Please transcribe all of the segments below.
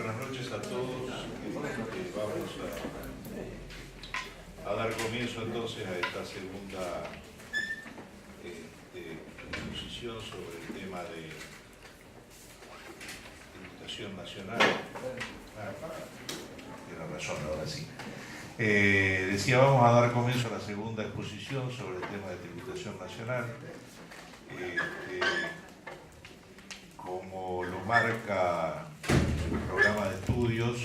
Buenas noches a todos. Vamos a dar comienzo entonces a esta segunda exposición sobre el tema de tributación nacional. Tiene razón, ahora sí. Decía, vamos a dar comienzo a la segunda exposición sobre el tema de tributación nacional. Como lo marca el programa de estudios,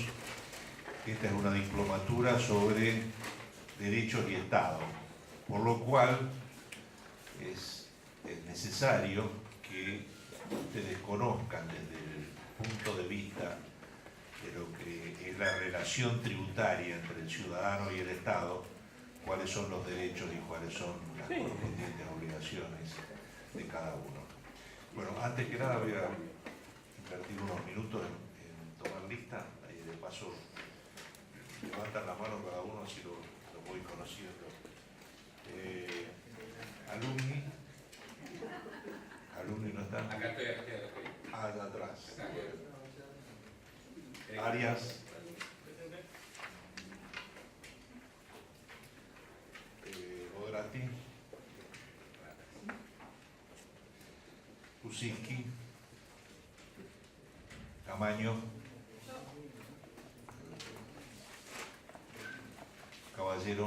esta es una diplomatura sobre derechos y Estado, por lo cual es necesario que ustedes conozcan desde el punto de vista de lo que es la relación tributaria entre el ciudadano y el Estado, cuáles son los derechos y cuáles son las correspondientes obligaciones de cada uno. Bueno, antes que nada voy a invertir unos minutos en tomar lista, ahí de paso levantan la mano cada uno, así lo voy conociendo. Alumni no están. Acá estoy. Allá atrás. Arias. Odrati. Kuczynski. Camaño. Caballero.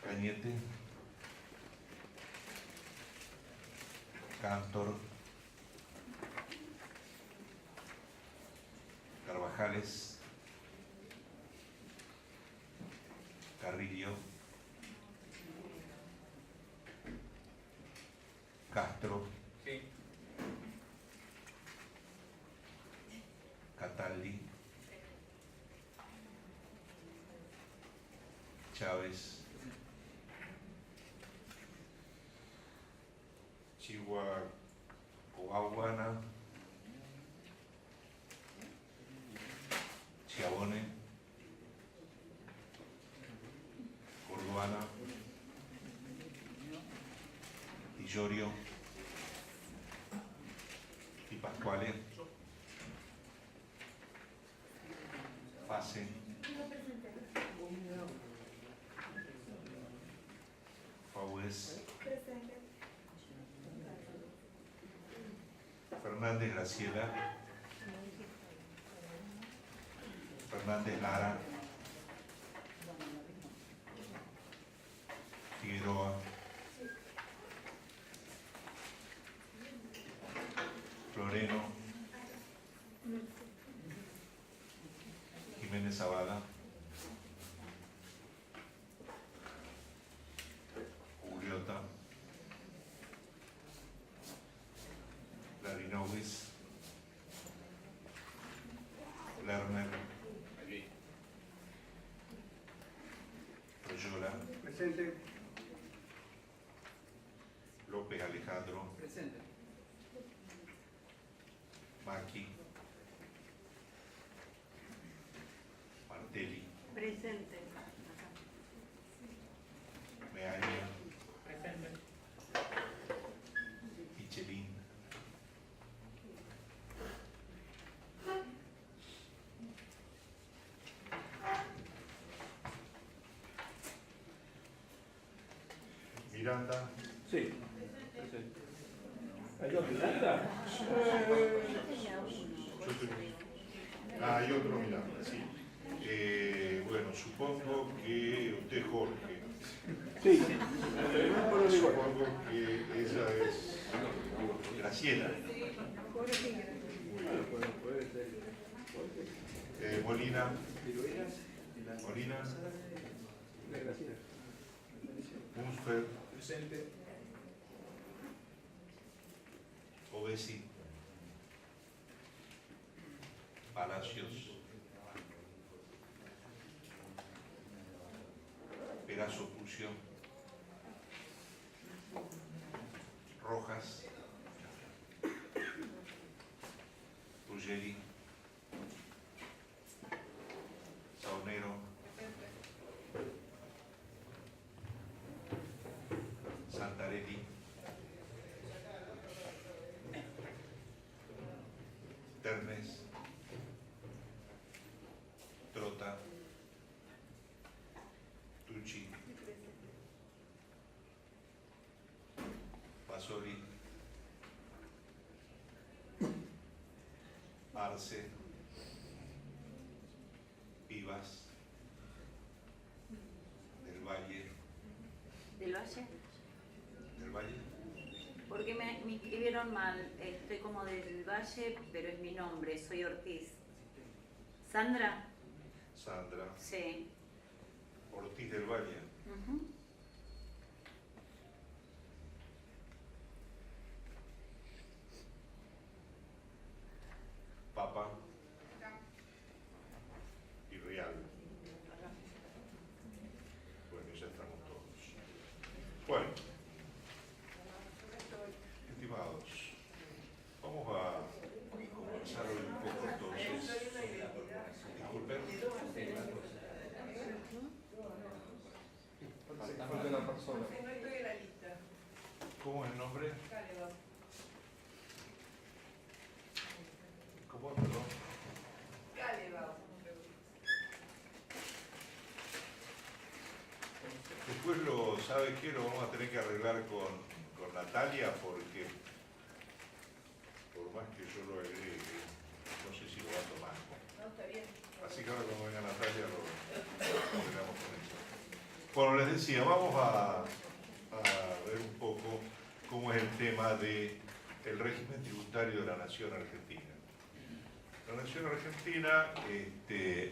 Cañete. Cantor. Carvajales. Carrillo. Castro. Sí. Cataldi. Chávez. Chihuahuana. Chiabone. Corduana. Illorio. Di Pasquale. Fase. Faués. Fernández Graciela. Fernández Lara. Figueroa. Floreno. Jiménez Zavala. Juliota. Larinovis. Lerner. Royola. Presente. López Alejandro. Presente. Maki. Martelli. Presente. Meaña. Presente. Michelin. Miranda. Sí. Presente. ¿Hay otro Miranda? Hay otro Miranda, sí. Bueno, supongo que usted es Jorge. Sí. Supongo que ella es Graciela. Molina. Molina. Munsfeld. Presente. Obesi. Palacios. Perazo Pucio. Rojas. Ruggeri. Saunero. Santarelli. Asori, Arce, Vivas, del Valle. ¿Del Valle? ¿Del Valle? Porque me escribieron mal. Estoy como del Valle, pero es mi nombre, soy Ortiz. ¿Sandra? Sandra. Sí. Ortiz del Valle. Ujú. Papa y Real. Bueno, ya estamos todos. Bueno, estimados, vamos a comenzar hoy un poco entonces. Disculpen. Falta una persona. No estoy en la lista. ¿Cómo es el nombre? Caleb. ¿Cómo es, perdón? Caleb. Después ¿sabe qué? Lo vamos a tener que arreglar con Natalia porque por más que yo lo agregue, no sé si lo va a tomar. No, está bien. Así que ahora cuando venga Natalia lo arreglamos con eso. Bueno, les decía, vamos a ver un poco cómo es el tema del régimen tributario de la nación argentina. La nación argentina,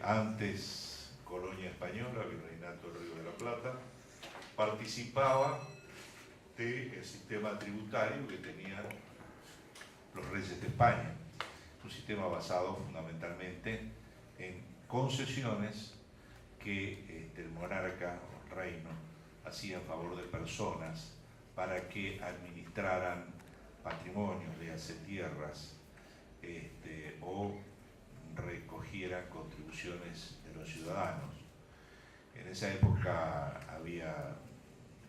antes colonia española, Virreinato del Río de la Plata, participaba del sistema tributario que tenían los reyes de España. Un sistema basado fundamentalmente en concesiones que el monarca o el reino hacía en favor de personas para que administraran patrimonios, léase tierras, o recogieran contribuciones de los ciudadanos. En esa época había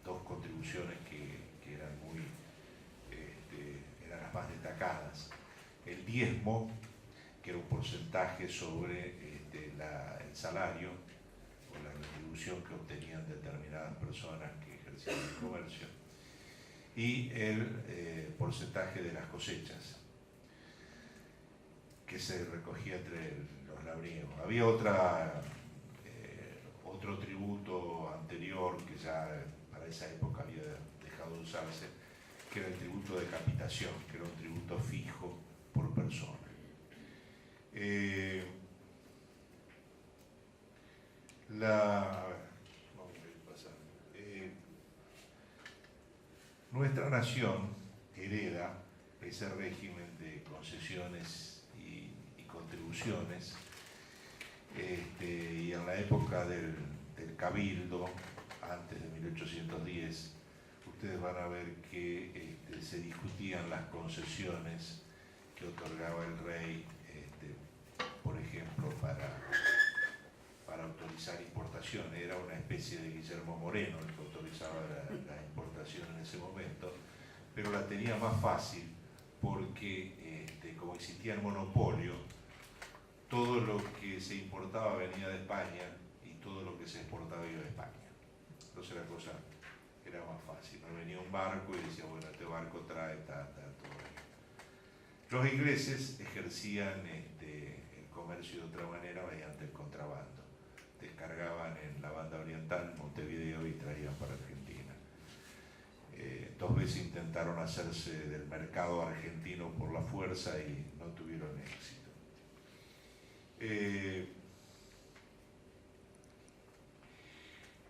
dos contribuciones que eran eran las más destacadas. El diezmo, que era un porcentaje sobre el salario o la retribución que obtenían determinadas personas que ejercían el comercio, y el porcentaje de las cosechas que se recogía entre los labriegos. Había otro tributo anterior que ya para esa época había dejado de usarse, que era el tributo de capitación, que era un tributo fijo por persona. Nuestra nación hereda ese régimen de concesiones y contribuciones, y en la época del Cabildo, antes de 1810, ustedes van a ver que se discutían las concesiones que otorgaba el rey, por ejemplo, para autorizar importaciones. Era una especie de Guillermo Moreno el que autorizaba la importación en ese momento, pero la tenía más fácil porque, como existía el monopolio, todo lo que se importaba venía de España y todo lo que se exportaba iba de España. Entonces la cosa era más fácil. No venía un barco y decía, bueno, este barco trae todo. Los ingleses ejercían el comercio de otra manera mediante el contrabando. Descargaban en la banda oriental, Montevideo, y traían para Argentina. 2 veces intentaron hacerse del mercado argentino por la fuerza y no tuvieron éxito.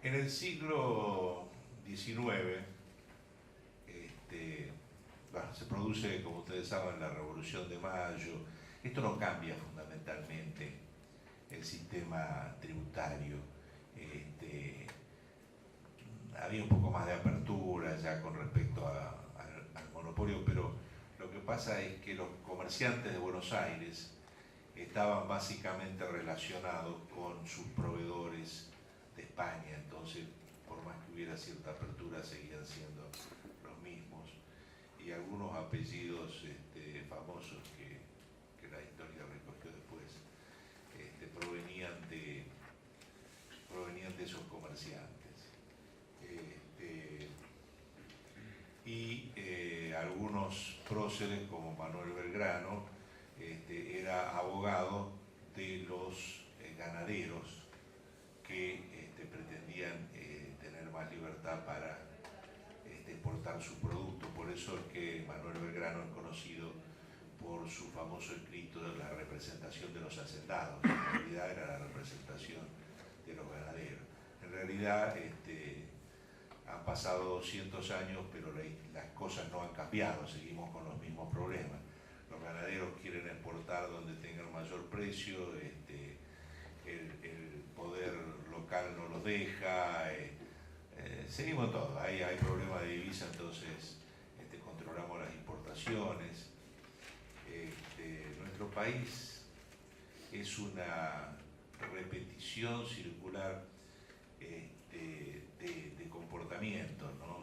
En el siglo XIX se produce, como ustedes saben, la Revolución de Mayo. Esto no cambia fundamentalmente el sistema tributario. Había un poco más de apertura ya con respecto al monopolio, pero lo que pasa es que los comerciantes de Buenos Aires estaban básicamente relacionados con sus proveedores de España, entonces por más que hubiera cierta apertura seguían siendo los mismos, y algunos apellidos famosos que la historia recogió después provenían de esos comerciantes. algunos próceres como Manuel Belgrano era abogado de los ganaderos que pretendían tener más libertad para exportar su producto. Por eso es que Manuel Belgrano es conocido por su famoso escrito de la representación de los hacendados. En realidad era la representación de los ganaderos. En realidad han pasado 200 años, pero las cosas no han cambiado, seguimos con los mismos problemas. Los ganaderos quieren exportar donde tengan mayor precio, el poder local no los deja, seguimos todo, hay problemas de divisa, entonces controlamos las importaciones. Nuestro país es una repetición circular de comportamientos, ¿no?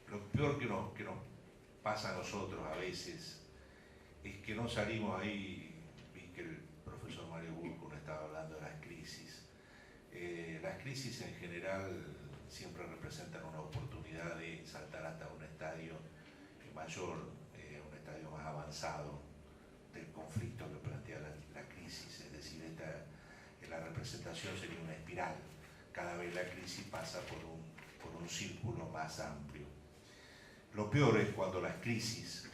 Lo peor que nos pasa a nosotros a veces es que no salimos ahí. Vi que el profesor Mario Burco estaba hablando de las crisis. Las crisis en general siempre representan una oportunidad de saltar hasta un estadio mayor, un estadio más avanzado del conflicto que plantea la crisis. Es decir, la representación sería una espiral. Cada vez la crisis pasa por un círculo más amplio. Lo peor es cuando las crisis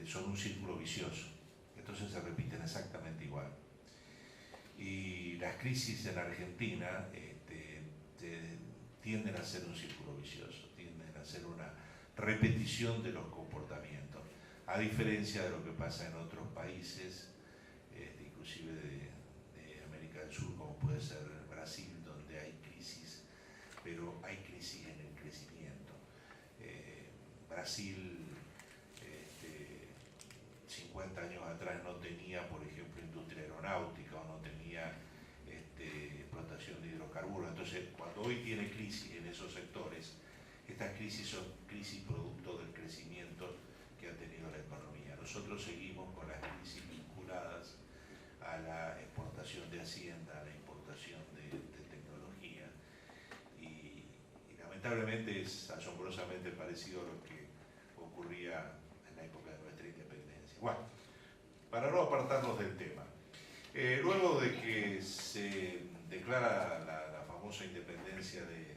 son un círculo vicioso. Entonces se repiten exactamente igual. Y las crisis en Argentina tienden a ser un círculo vicioso, tienden a ser una repetición de los comportamientos, a diferencia de lo que pasa en otros países, inclusive de América del Sur, como puede ser Brasil, donde hay crisis, pero hay crisis en el crecimiento. Brasil 50 años atrás no tenía, por ejemplo, industria aeronáutica o no tenía explotación de hidrocarburos. Entonces, cuando hoy tiene crisis en esos sectores, estas crisis son crisis producto del crecimiento que ha tenido la economía. Nosotros seguimos con las crisis vinculadas a la exportación de hacienda, a la importación de tecnología y lamentablemente es asombrosamente parecido a lo que ocurría en la época de nuestra independencia. Bueno, para no apartarnos del tema, luego de que se declara la famosa independencia de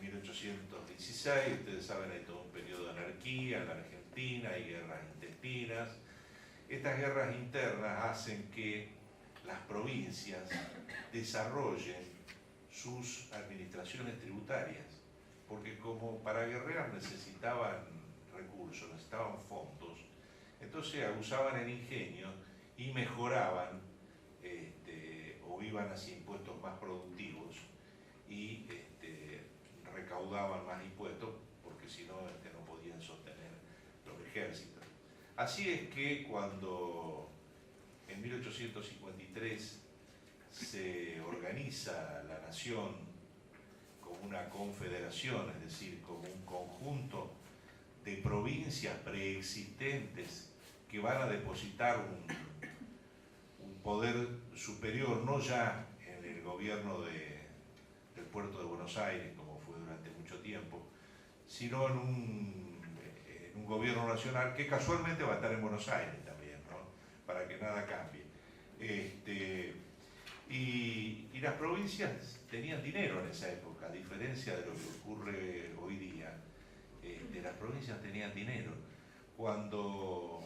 1816, ustedes saben, hay todo un periodo de anarquía en la Argentina, hay guerras intestinas. Estas guerras internas hacen que las provincias desarrollen sus administraciones tributarias, porque como para guerrear necesitaban recursos, necesitaban fondos, entonces usaban el ingenio y mejoraban o iban hacia impuestos más productivos y recaudaban más impuestos, porque si no no podían sostener los ejércitos. Así es que cuando en 1853 se organiza la nación como una confederación, es decir, como un conjunto de provincias preexistentes que van a depositar un poder superior, no ya en el gobierno del puerto de Buenos Aires, como fue durante mucho tiempo, sino en un gobierno nacional que casualmente va a estar en Buenos Aires también, ¿no? Para que nada cambie. Y las provincias tenían dinero en esa época, a diferencia de lo que ocurre hoy día. Las provincias tenían dinero. Cuando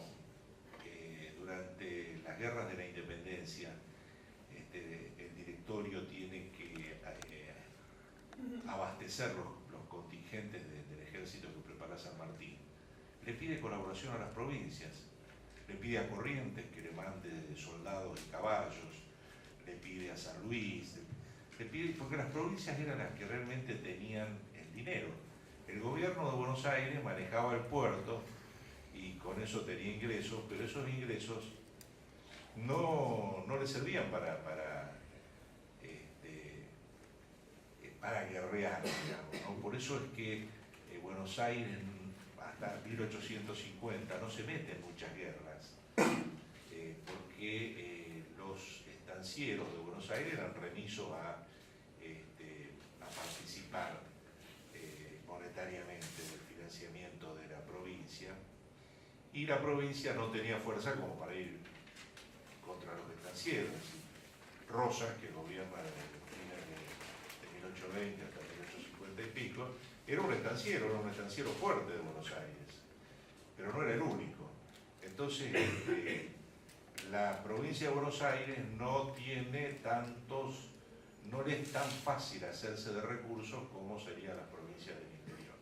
durante las guerras de la independencia el directorio tiene que abastecer los contingentes del ejército que prepara San Martín, le pide colaboración a las provincias, le pide a Corrientes que le mande soldados y caballos, le pide a San Luis, le pide, porque las provincias eran las que realmente tenían el dinero. El gobierno de Buenos Aires manejaba el puerto y con eso tenía ingresos, pero esos ingresos no le servían para guerrear, digamos, ¿no? Por eso es que Buenos Aires hasta 1850 no se mete en muchas guerras, porque los estancieros de Buenos Aires eran remisos a participar monetariamente. y la provincia no tenía fuerza como para ir contra los estancieros. Rosas, que gobierna desde fines de 1820 hasta 1850 y pico, era un estanciero fuerte de Buenos Aires, pero no era el único. Entonces, la provincia de Buenos Aires no tiene tantos, no le es tan fácil hacerse de recursos como serían las provincias del interior.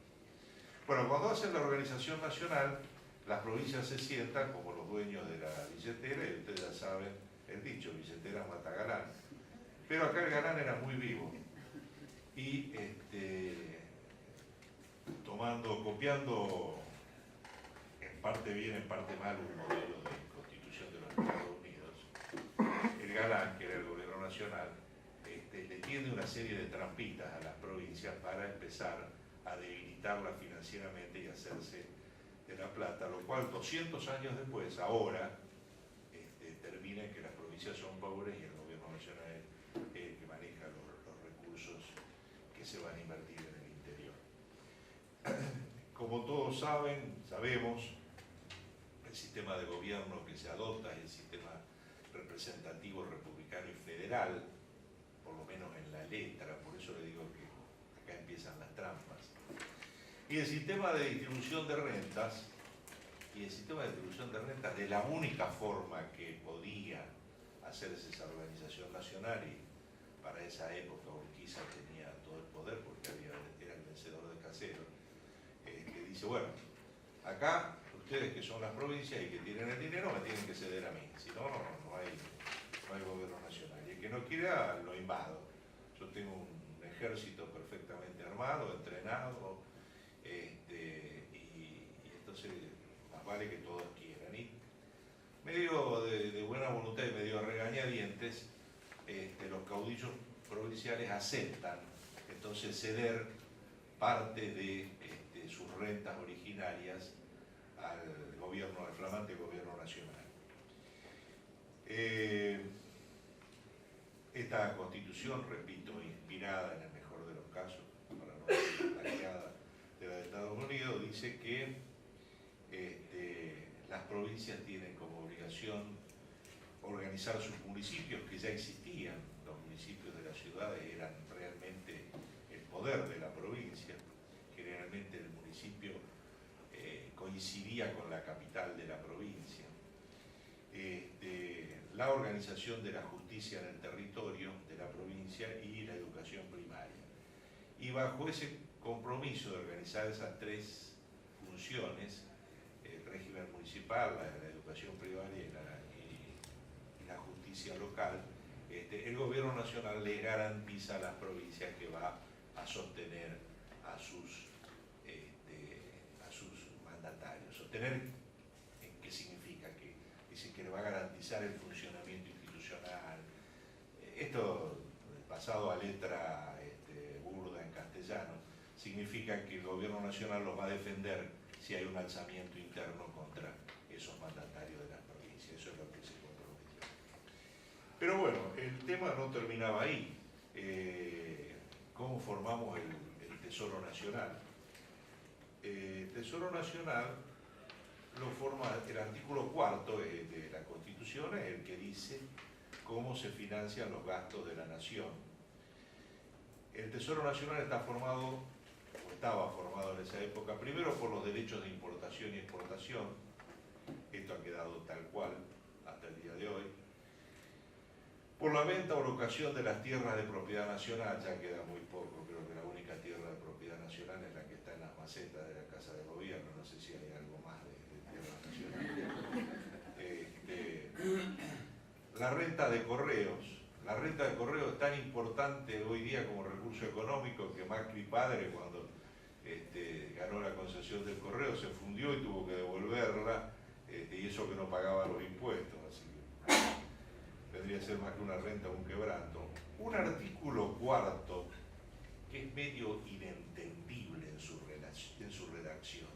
Bueno, cuando hacen la organización nacional, las provincias se sientan como los dueños de la billetera, y ustedes ya saben el dicho, billetera mata galán. Pero acá el galán era muy vivo. Y copiando en parte bien, en parte mal, un modelo de constitución de los Estados Unidos, el galán, que era el gobierno nacional, le tiende una serie de trampitas a las provincias para empezar a debilitarlas financieramente y hacerse de la plata, lo cual 200 años después, ahora, termina en que las provincias son pobres y el gobierno nacional es el que maneja los recursos que se van a invertir en el interior. Como todos sabemos, el sistema de gobierno que se adopta es el sistema representativo, republicano y federal, por lo menos en la letra, por eso le digo que acá empiezan las trampas. Y el sistema de distribución de rentas, de la única forma que podía hacerse esa organización nacional, y para esa época Urquiza tenía todo el poder porque era el vencedor de Casero, que dice, bueno, acá ustedes que son las provincias y que tienen el dinero me tienen que ceder a mí, si no, no hay gobierno nacional. Y el que no quiera, lo invado. Yo tengo un ejército perfectamente armado, entrenado, y entonces más vale que todos quieran. Y medio de buena voluntad y medio a regañadientes, los caudillos provinciales aceptan entonces ceder parte de sus rentas originarias al gobierno, al flamante gobierno nacional. Esta constitución, repito, inspirada en el mejor de los casos, para no decir plagiada de la de Estados Unidos, dice que las provincias tienen como obligación organizar sus municipios, que ya existían. Los municipios de las ciudades eran realmente el poder de la provincia. Generalmente el municipio coincidía con la capital de la provincia. La organización de la justicia en el territorio de la provincia y la educación primaria. Y bajo ese compromiso de organizar esas tres funciones, el régimen municipal, la educación primaria y la justicia local, el gobierno nacional le garantiza a las provincias que va a sostener a sus mandatarios. Sostener, ¿qué significa? Que dice que le va a garantizar el funcionamiento institucional. Esto, pasado a letra burda en castellano, significa que el gobierno nacional los va a defender si hay un alzamiento interno contra esos mandatarios de las provincias. Eso es lo que se comprometió. Pero bueno, el tema no terminaba ahí. ¿Cómo formamos el Tesoro Nacional? El Tesoro Nacional lo forma el artículo 4 de la Constitución, es el que dice cómo se financian los gastos de la nación. El Tesoro Nacional está formado, o estaba formado en esa época, primero por los derechos de importación y exportación. Esto ha quedado tal cual hasta el día de hoy. Por la venta o locación de las tierras de propiedad nacional, ya queda muy poco, creo que la única tierra de propiedad nacional es la que está en las macetas de la Casa de Gobierno, no sé si hay algo más de tierra nacional. La renta de correos. La renta de correos es tan importante hoy día como recurso económico que Macri padre, cuando ganó la concesión del correo, se fundió y tuvo que devolverla, y eso que no pagaba los impuestos, así que vendría a ser más que una renta o un quebranto. Un artículo cuarto que es medio inentendible en su redacción.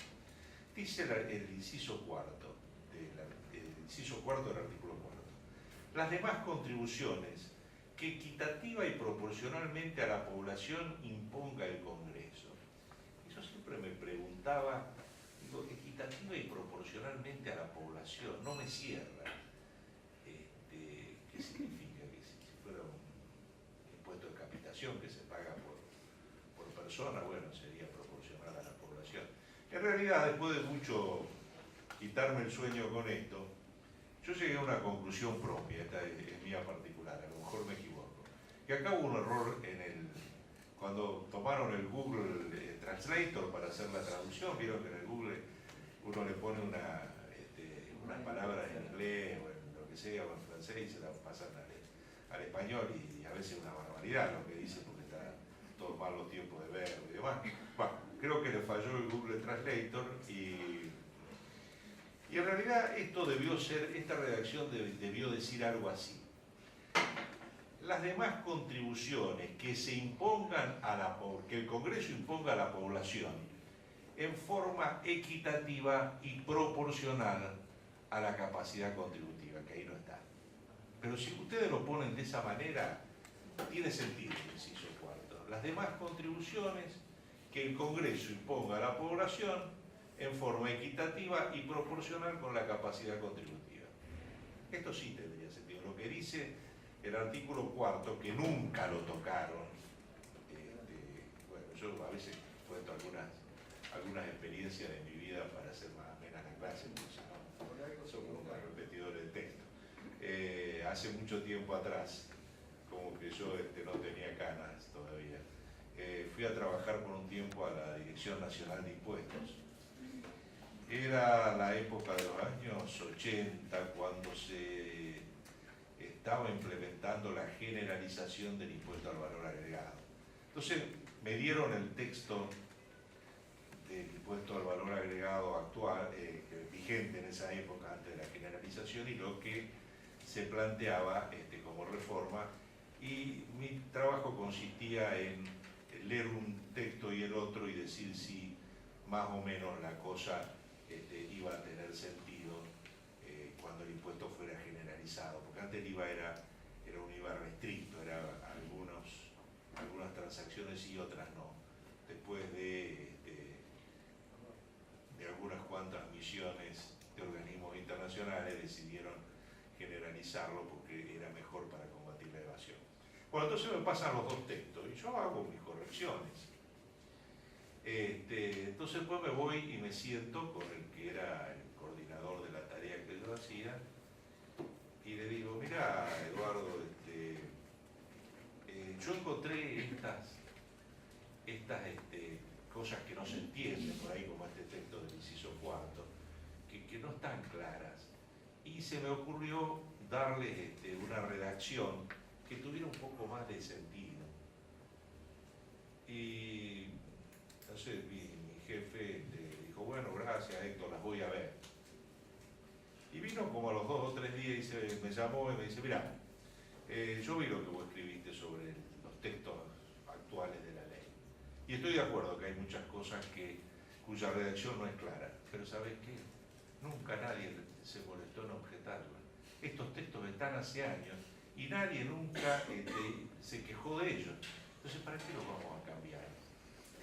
Dice el inciso cuarto del artículo cuarto. Las demás contribuciones que equitativa y proporcionalmente a la población imponga el Congreso. Yo siempre me preguntaba, digo, equitativa y proporcionalmente a la población, no me cierra. ¿Qué significa? Que si fuera un impuesto de capitación que se paga por persona, bueno, sería proporcional a la población. En realidad, después de mucho quitarme el sueño con esto, yo llegué a una conclusión propia, esta es mía particular, a lo mejor me equivoco, que acá hubo un error cuando tomaron el Google Translator para hacer la traducción. Vieron que en el Google uno le pone unas palabras en inglés o en lo que sea, o en francés, y se las pasan al español, y a veces es una barbaridad lo que dice, porque está todos mal los tiempos de verbo y demás. Bueno, creo que le falló el Google Translator, y en realidad esta redacción debió decir algo así: las demás contribuciones que se impongan que el Congreso imponga a la población en forma equitativa y proporcional a la capacidad contributiva, que ahí no está. Pero si ustedes lo ponen de esa manera, tiene sentido el inciso cuarto. Las demás contribuciones que el Congreso imponga a la población en forma equitativa y proporcional con la capacidad contributiva. Esto sí tendría sentido. Lo que dice el artículo cuarto, que nunca lo tocaron, bueno, yo a veces cuento algunas experiencias de mi vida para hacer más amena la clase, porque si no, somos unos repetidores de texto. Hace mucho tiempo atrás, como que yo no tenía canas todavía, fui a trabajar por un tiempo a la Dirección Nacional de Impuestos. Era la época de los años 80, cuando se estaba implementando la generalización del impuesto al valor agregado. Entonces me dieron el texto del impuesto al valor agregado actual, vigente en esa época antes de la generalización, y lo que se planteaba como reforma, y mi trabajo consistía en leer un texto y el otro y decir si más o menos la cosa iba a tener sentido cuando el impuesto fuera generalizado, porque antes el IVA era un IVA restricto, era algunas transacciones y otras no. Después de algunas cuantas misiones de organismos internacionales decidieron generalizarlo porque era mejor para combatir la evasión. Bueno, entonces me pasan los dos textos y yo hago mis correcciones. Entonces después me voy y me siento con el que era el coordinador de la tarea que yo hacía, y le digo: mira, Eduardo, yo encontré estas cosas que no se entienden por ahí, como este texto del inciso cuarto, que no están claras, y se me ocurrió darles una redacción que tuviera un poco más de sentido. Y entonces mi jefe dijo: bueno, gracias, Héctor, las voy a ver. Y vino como a los 2 o 3 días y me llamó y me dice: mira, yo vi lo que vos escribiste sobre los textos actuales de la ley, y estoy de acuerdo que hay muchas cosas cuya redacción no es clara, pero ¿sabes qué? Nunca nadie se molestó en objetarla. Estos textos están hace años y nadie nunca se quejó de ellos. Entonces, ¿para qué los vamos a cambiar?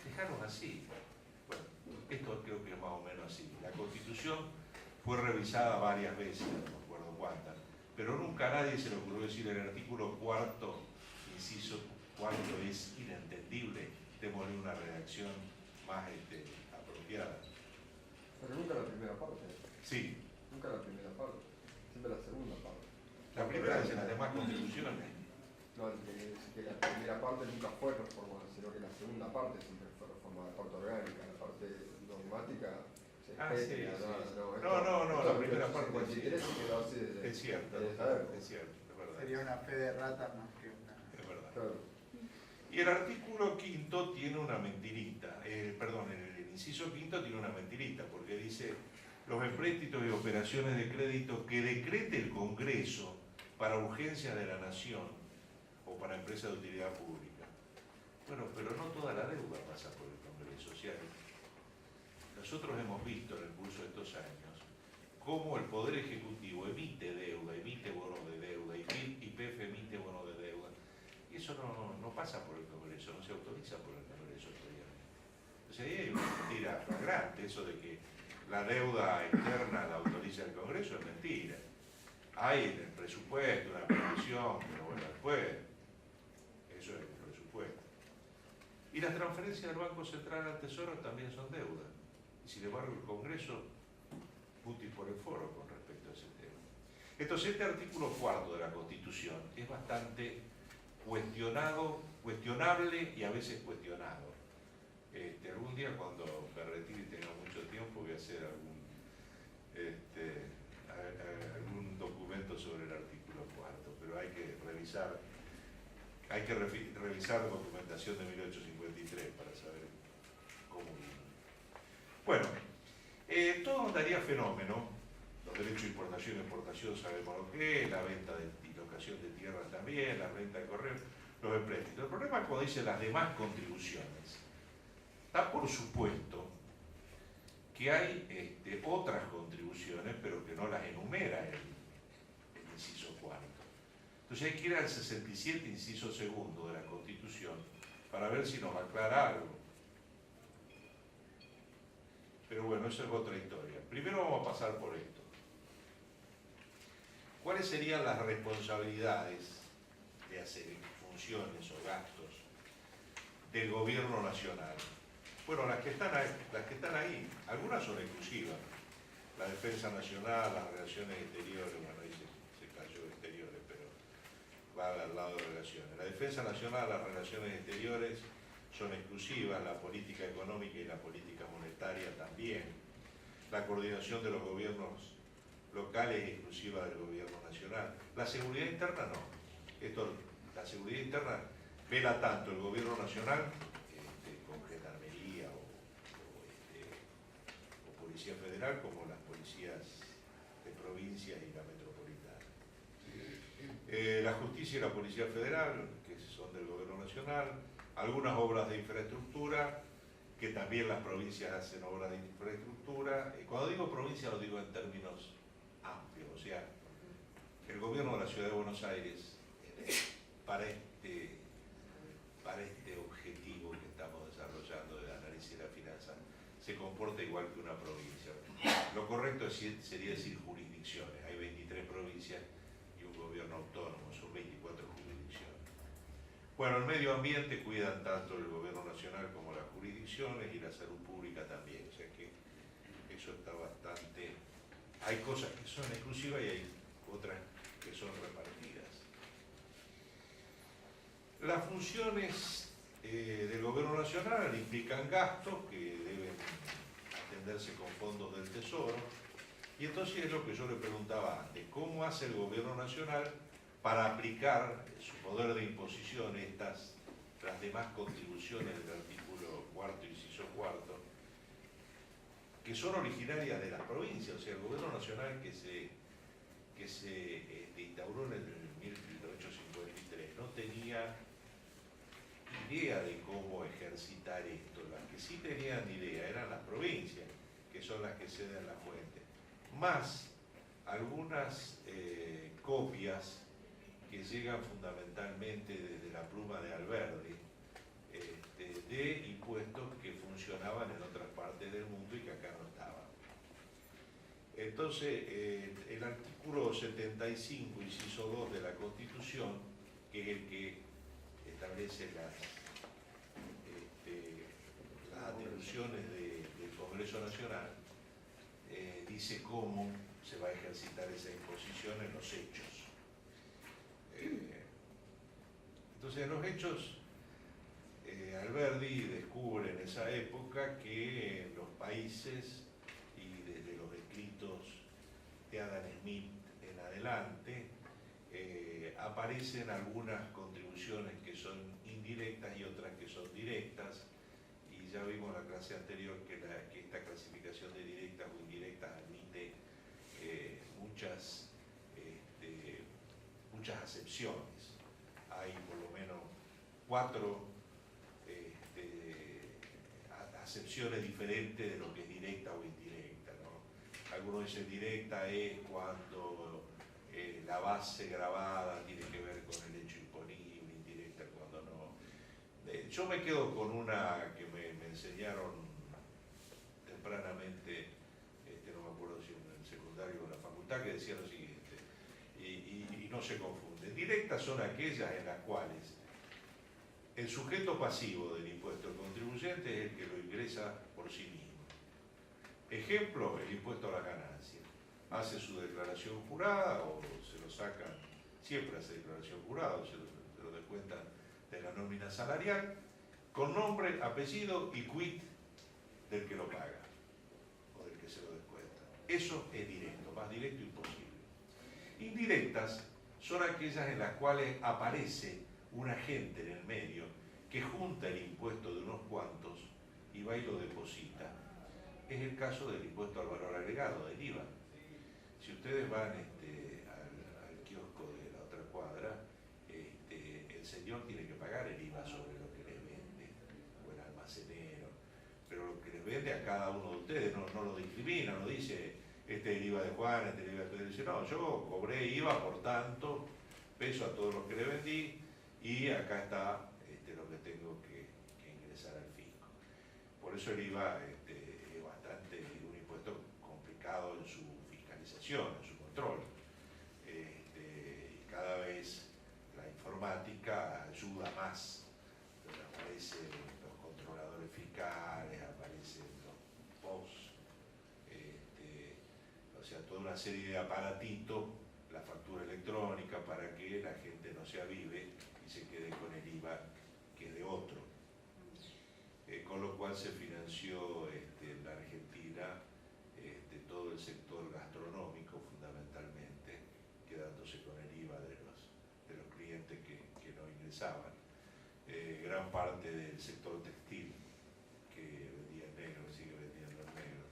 Dejarlos así. Bueno, esto creo que es más o menos así. La Constitución fue revisada varias veces, no me acuerdo cuántas, pero nunca a nadie se le ocurrió decir: el artículo cuarto, inciso cuarto, es inentendible, démosle una redacción más apropiada. Pero nunca la primera parte. Sí. Nunca la primera parte. Siempre la segunda parte. La primera es en las demás contribuciones. No, que la primera parte nunca fue reformada, sino que la segunda parte siempre fue reformada. La parte orgánica, la parte dogmática. Sí. No, la primera parte es cierto, es verdad. Sería una fe de rata más que una... Es verdad. Claro. Y el artículo quinto tiene una mentirita, el inciso quinto tiene una mentirita, porque dice: los empréstitos y operaciones de crédito que decrete el Congreso para urgencias de la nación o para empresas de utilidad pública. Bueno, pero no toda la deuda pasa por el Congreso. O sea, nosotros hemos visto en el curso de estos años cómo el Poder Ejecutivo emite deuda, emite bonos de deuda, y YPF emite bonos de deuda, y eso no pasa por el Congreso, no se autoriza por el Congreso previamente. Entonces ahí hay una mentira flagrante, eso de que la deuda externa la autoriza el Congreso es mentira. Hay en el presupuesto una previsión, pero bueno, después, eso es el presupuesto. Y las transferencias del Banco Central al Tesoro también son deuda. Y sin embargo el Congreso puti por el foro con respecto a ese tema. Entonces este artículo 4 de la Constitución es bastante cuestionable y a veces cuestionado. Algún día cuando me retire y tenga mucho tiempo voy a hacer algún documento sobre el artículo 4, pero hay que revisar documentación de 1853 para saber cómo vino. Bueno, todo daría fenómeno, los derechos de importación y exportación sabemos lo que es, la venta y locación de tierras también, la renta de correo, los empréstitos. El problema es cuando dice las demás contribuciones. Da por supuesto que hay otras contribuciones, pero que no las enumera el inciso cuarto. Entonces hay que ir al 67, inciso segundo de la Constitución, para ver si nos aclara algo. Pero bueno, eso es otra historia. Primero vamos a pasar por esto. ¿Cuáles serían las responsabilidades de hacer funciones o gastos del gobierno nacional? Bueno, las que están ahí, algunas son exclusivas. La defensa nacional, las relaciones exteriores, bueno, ahí se cayó exteriores, pero va al lado de relaciones. La defensa nacional, las relaciones exteriores son exclusivas, la política económica y la política monetaria también. La coordinación de los gobiernos locales es exclusiva del gobierno nacional. La seguridad interna no. La seguridad interna vela tanto el gobierno nacional con gendarmería o policía federal como las policías de provincias y la metropolitana. La justicia y la policía federal, que son del gobierno nacional, algunas obras de infraestructura, que también las provincias hacen obras de infraestructura. Cuando digo provincia lo digo en términos amplios, o sea, el gobierno de la Ciudad de Buenos Aires, para este objetivo que estamos desarrollando del análisis de la finanza, se comporta igual que una provincia. Lo correcto sería decir jurisdicciones. Hay 23 provincias y un gobierno autónomo, son 24 jurisdicciones. Bueno, el medio ambiente cuidan tanto el gobierno nacional como las jurisdicciones y la salud pública también, o sea que eso está bastante... Hay cosas que son exclusivas y hay otras que son repartidas. Las funciones del gobierno nacional implican gastos que deben atenderse con fondos del Tesoro, y entonces es lo que yo le preguntaba antes, ¿cómo hace el gobierno nacional para aplicar su poder de imposición las demás contribuciones del artículo 4, inciso 4, que son originarias de las provincias? O sea, el gobierno nacional que se instauró en el 1853 no tenía idea de cómo ejercitar esto. Las que sí tenían idea eran las provincias, que son las que ceden la fuente, más algunas copias que llegan fundamentalmente desde la pluma de Alberdi, de impuestos que funcionaban en otras partes del mundo y que acá no estaban. Entonces, el artículo 75, inciso 2 de la Constitución, que es el que establece las atribuciones del Congreso Nacional, dice cómo se va a ejercitar esa imposición en los hechos. Entonces, en los hechos, Alberdi descubre en esa época que en los países, y desde los escritos de Adam Smith en adelante, aparecen algunas contribuciones que son indirectas y otras que son directas, y ya vimos en la clase anterior que esta clasificación de directas o indirectas admite muchas acepciones. Hay por lo menos 4 acepciones diferentes de lo que es directa o indirecta, ¿no? Algunos dicen directa es cuando la base grabada tiene que ver con el hecho imponible, indirecta cuando no. Yo me quedo con una que me enseñaron tempranamente facultad que decía lo siguiente, y no se confunde. Directas son aquellas en las cuales el sujeto pasivo del impuesto al contribuyente es el que lo ingresa por sí mismo. Ejemplo, el impuesto a la ganancia. Hace su declaración jurada o se lo sacan, siempre hace declaración jurada o se lo descuentan de la nómina salarial, con nombre, apellido y quit del que lo paga o del que se lo descuenta. Eso es directo, más directo imposible. Indirectas son aquellas en las cuales aparece un agente en el medio que junta el impuesto de unos cuantos y va y lo deposita. Es el caso del impuesto al valor agregado, del IVA. Si ustedes van al kiosco de la otra cuadra, el señor tiene que pagar el IVA sobre lo que les vende, o el almacenero, pero lo que les vende a cada uno de ustedes no lo discrimina, no dice este es el IVA de Juan, este es el IVA de Pedro, dice no, yo cobré IVA por tanto peso a todos los que le vendí y acá está lo que tengo que ingresar al fisco. Por eso el IVA es bastante un impuesto complicado en su fiscalización, en su control. Y cada vez la informática ayuda más. Entonces aparecen los controladores fiscales, aparecen los POS, o sea, toda una serie de aparatitos, la factura electrónica para que la gente no se avive y se quede con el IVA que es de otro. Con lo cual se financió en la Argentina todo el sector gastronómico fundamentalmente, quedándose con el IVA de los clientes que no ingresaban. Gran parte del sector textil que vendía en negro, sigue vendiendo en negro.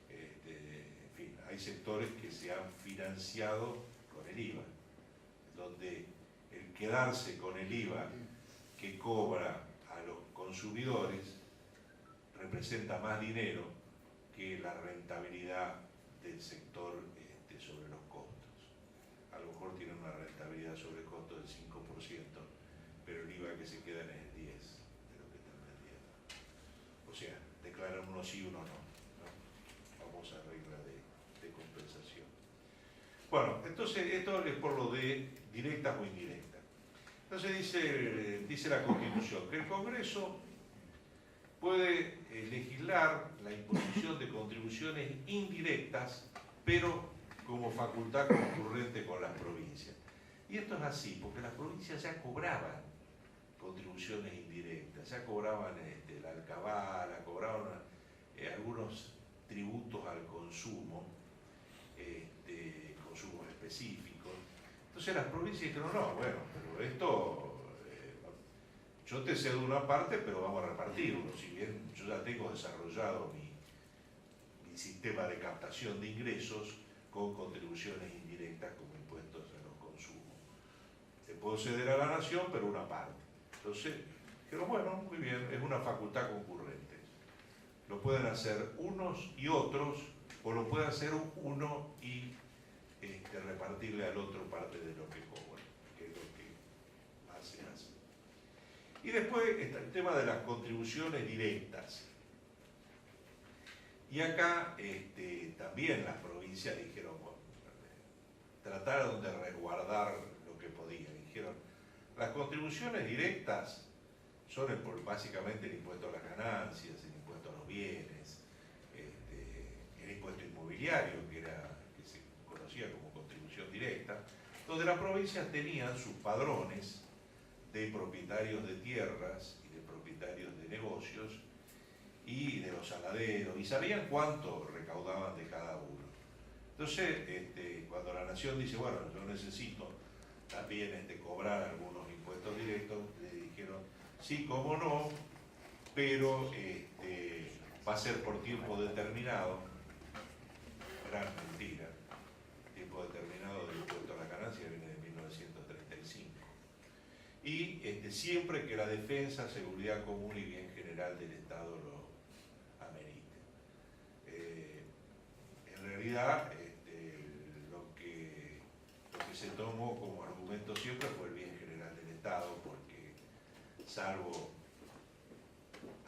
En fin, hay sectores que se han financiado con el IVA, donde el quedarse con el IVA que cobra a los consumidores representa más dinero que la rentabilidad del sector sobre los costos. A lo mejor tienen una rentabilidad sobre el costo del 5%, pero el IVA que se queda es el 10% de lo que están vendiendo. O sea, declaran uno sí, uno no. Famosa regla de compensación. Bueno, entonces esto es por lo de directas o indirectas. Entonces dice la Constitución que el Congreso puede legislar la imposición de contribuciones indirectas, pero como facultad concurrente con las provincias. Y esto es así, porque las provincias ya cobraban contribuciones indirectas, ya cobraban la alcabala, cobraban algunos tributos al consumo, consumos específicos. Entonces las provincias dijeron, no, bueno, pero esto... yo te cedo una parte, pero vamos a repartirlo. Si bien yo ya tengo desarrollado mi sistema de captación de ingresos con contribuciones indirectas como impuestos a los consumos. Te puedo ceder a la nación, pero una parte. Entonces, dijeron, bueno, muy bien, es una facultad concurrente. Lo pueden hacer unos y otros, o lo puede hacer uno y repartirle al otro parte de lo que cobra, que es lo que más se hace. Y después está el tema de las contribuciones directas. Y acá también las provincias dijeron, bueno, trataron de resguardar lo que podían. Dijeron, las contribuciones directas son básicamente el impuesto a las ganancias, el impuesto a los bienes, el impuesto inmobiliario, que se conocía como contribución directa, donde las provincias tenían sus padrones de propietarios de tierras y de propietarios de negocios y de los saladeros, y sabían cuánto recaudaban de cada uno. Entonces, cuando la nación dice, bueno, yo necesito también cobrar algunos impuestos directos, le dijeron, sí, cómo no, pero va a ser por tiempo determinado. Gran mentira. Tiempo determinado del impuesto a la ganancia viene de 1935. Y siempre que la defensa, seguridad común y bien general del Estado lo amerite. En realidad, lo que se tomó como argumento siempre fue el bien general del Estado, porque salvo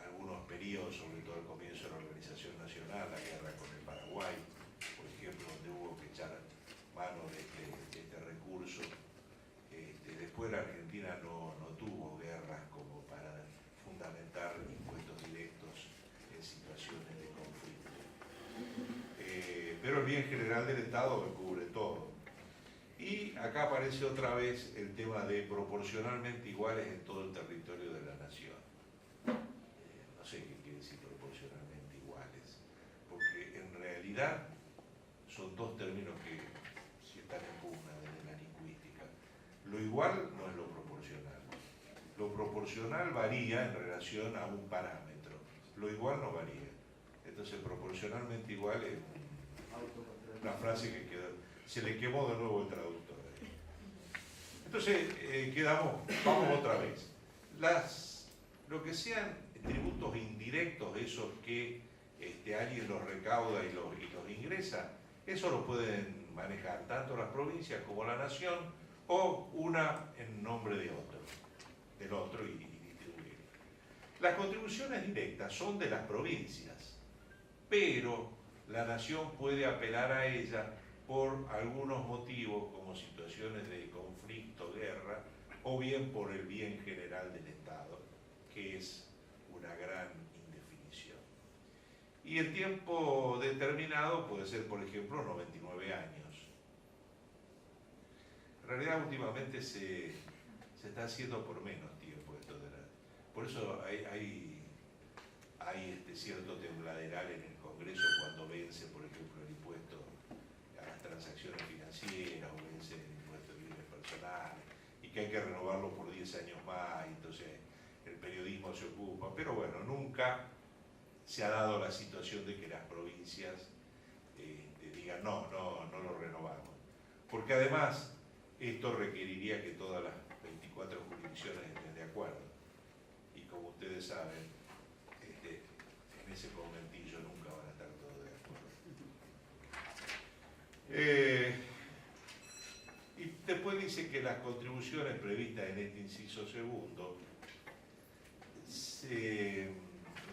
algunos periodos, sobre todo al comienzo de la Organización Nacional, la guerra con el Paraguay, por ejemplo, donde hubo que echar pero el bien general del Estado lo cubre todo. Y acá aparece otra vez el tema de proporcionalmente iguales en todo el territorio de la nación. No sé qué quiere decir proporcionalmente iguales, porque en realidad son dos términos que sí están en pugna desde la lingüística. Lo igual no es lo proporcional. Lo proporcional varía en relación a un parámetro. Lo igual no varía. Entonces, proporcionalmente igual es una frase que quedó, se le quemó de nuevo el traductor. Entonces, vamos otra vez. Lo que sean tributos indirectos, esos que alguien los recauda y los ingresa, eso lo pueden manejar tanto las provincias como la nación, o una en nombre del otro y distribuir. Las contribuciones directas son de las provincias, pero la nación puede apelar a ellas por algunos motivos, como situaciones de conflicto, guerra, o bien por el bien general del Estado, que es una gran indefinición. Y el tiempo determinado puede ser, por ejemplo, 99 años. En realidad, últimamente se está haciendo por menos tiempo esto de la... Por eso hay cierto tembladeral en el Congreso cuando vence, por ejemplo, el impuesto a las transacciones financieras o vence el impuesto de bienes personales y que hay que renovarlo por 10 años más, y entonces el periodismo se ocupa. Pero bueno, nunca se ha dado la situación de que las provincias digan no lo renovamos. Porque además esto requeriría que todas las 24 jurisdicciones estén de acuerdo. Y como ustedes saben, en ese conventillo nunca van a estar todos de acuerdo. Y después dice que las contribuciones previstas en este inciso segundo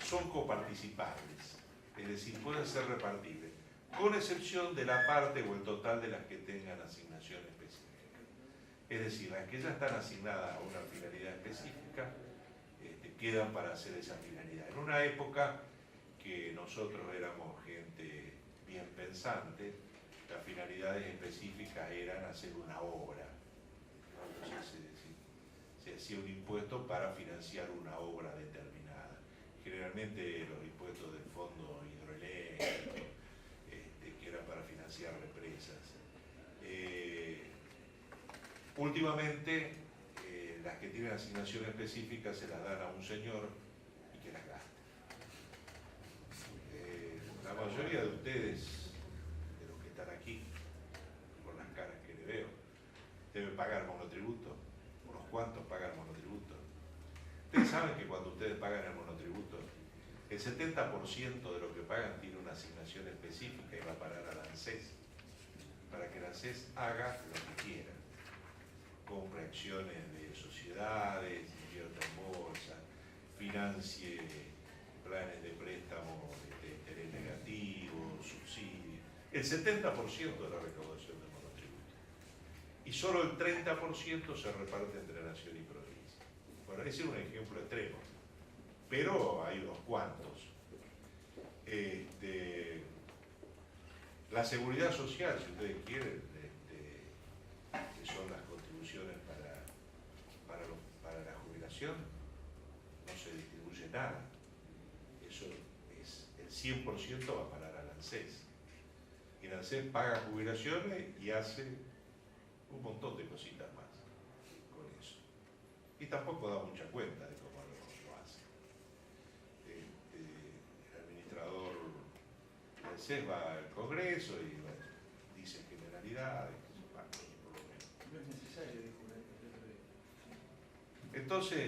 son coparticipables, es decir, pueden ser repartibles, con excepción de la parte o el total de las que tengan asignación específica. Es decir, las que ya están asignadas a una finalidad específica quedan para hacer esa finalidad. En una época que nosotros éramos gente bien pensante, las finalidades específicas eran hacer una obra. Entonces se hacía un impuesto para financiar una obra determinada. Generalmente los impuestos del fondo hidroeléctrico, que eran para financiar represas. Últimamente, las que tienen asignación específica se las dan a un señor y que las gasta. La mayoría de ustedes, de los que están aquí, por las caras que le veo, deben pagar monotributo. Unos cuantos pagan monotributo. Ustedes saben que cuando ustedes pagan el monotributo, el 70% de lo que pagan tiene una asignación específica y va a parar al ANSES, para que el ANSES haga lo que quiera. Compre acciones de sociedades, invierta en bolsa, financie planes de préstamo de interés negativo, subsidios. El 70% de la recaudación del monotributo. Y solo el 30% se reparte entre nación y provincia. Bueno, ese es un ejemplo extremo, pero hay unos cuantos. La seguridad social, si ustedes quieren, que son las contribuciones para la jubilación, no se distribuye nada. Eso es, el 100% va a parar al ANSES. Y el ANSES paga jubilaciones y hace un montón de cositas más con eso. Y tampoco da mucha cuenta de cómo lo hace. El administrador del ANSES va al Congreso y bueno, dice generalidades, por lo menos. No es necesario, dijo el otro día. Entonces,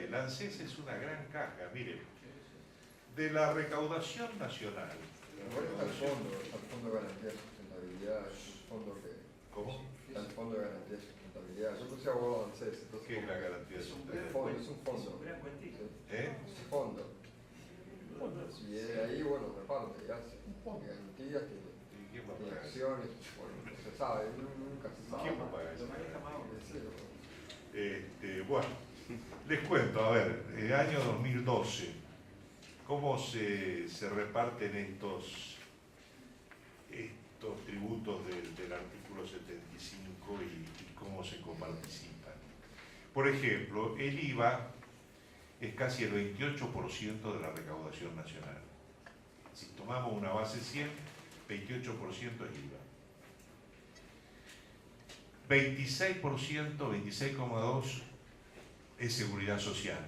el ANSES es una gran caja, miren, de la recaudación nacional. Igual está el fondo de garantía de sustentabilidad, es un fondo que... ¿Cómo? Está el fondo de garantía de sustentabilidad. Yo puse abogado ANSES, entonces... ¿Qué es la garantía de Es un sustentabilidad? Es un fondo. Es un gran cuentito. Es un fondo. Y de ahí, bueno, reparte, hace garantías, ¿Y quién va a tiene pagar? acciones, bueno, no se sabe, nunca se sabe. ¿Quién va a pagar eso? Lo maneja Mao. Bueno, les cuento, a ver, el año 2012, ¿cómo se reparten estos tributos del artículo 75 y cómo se coparticipan. Por ejemplo, el IVA es casi el 28% de la recaudación nacional. Si tomamos una base 100, 28% es IVA. 26%, 26,2% es seguridad social.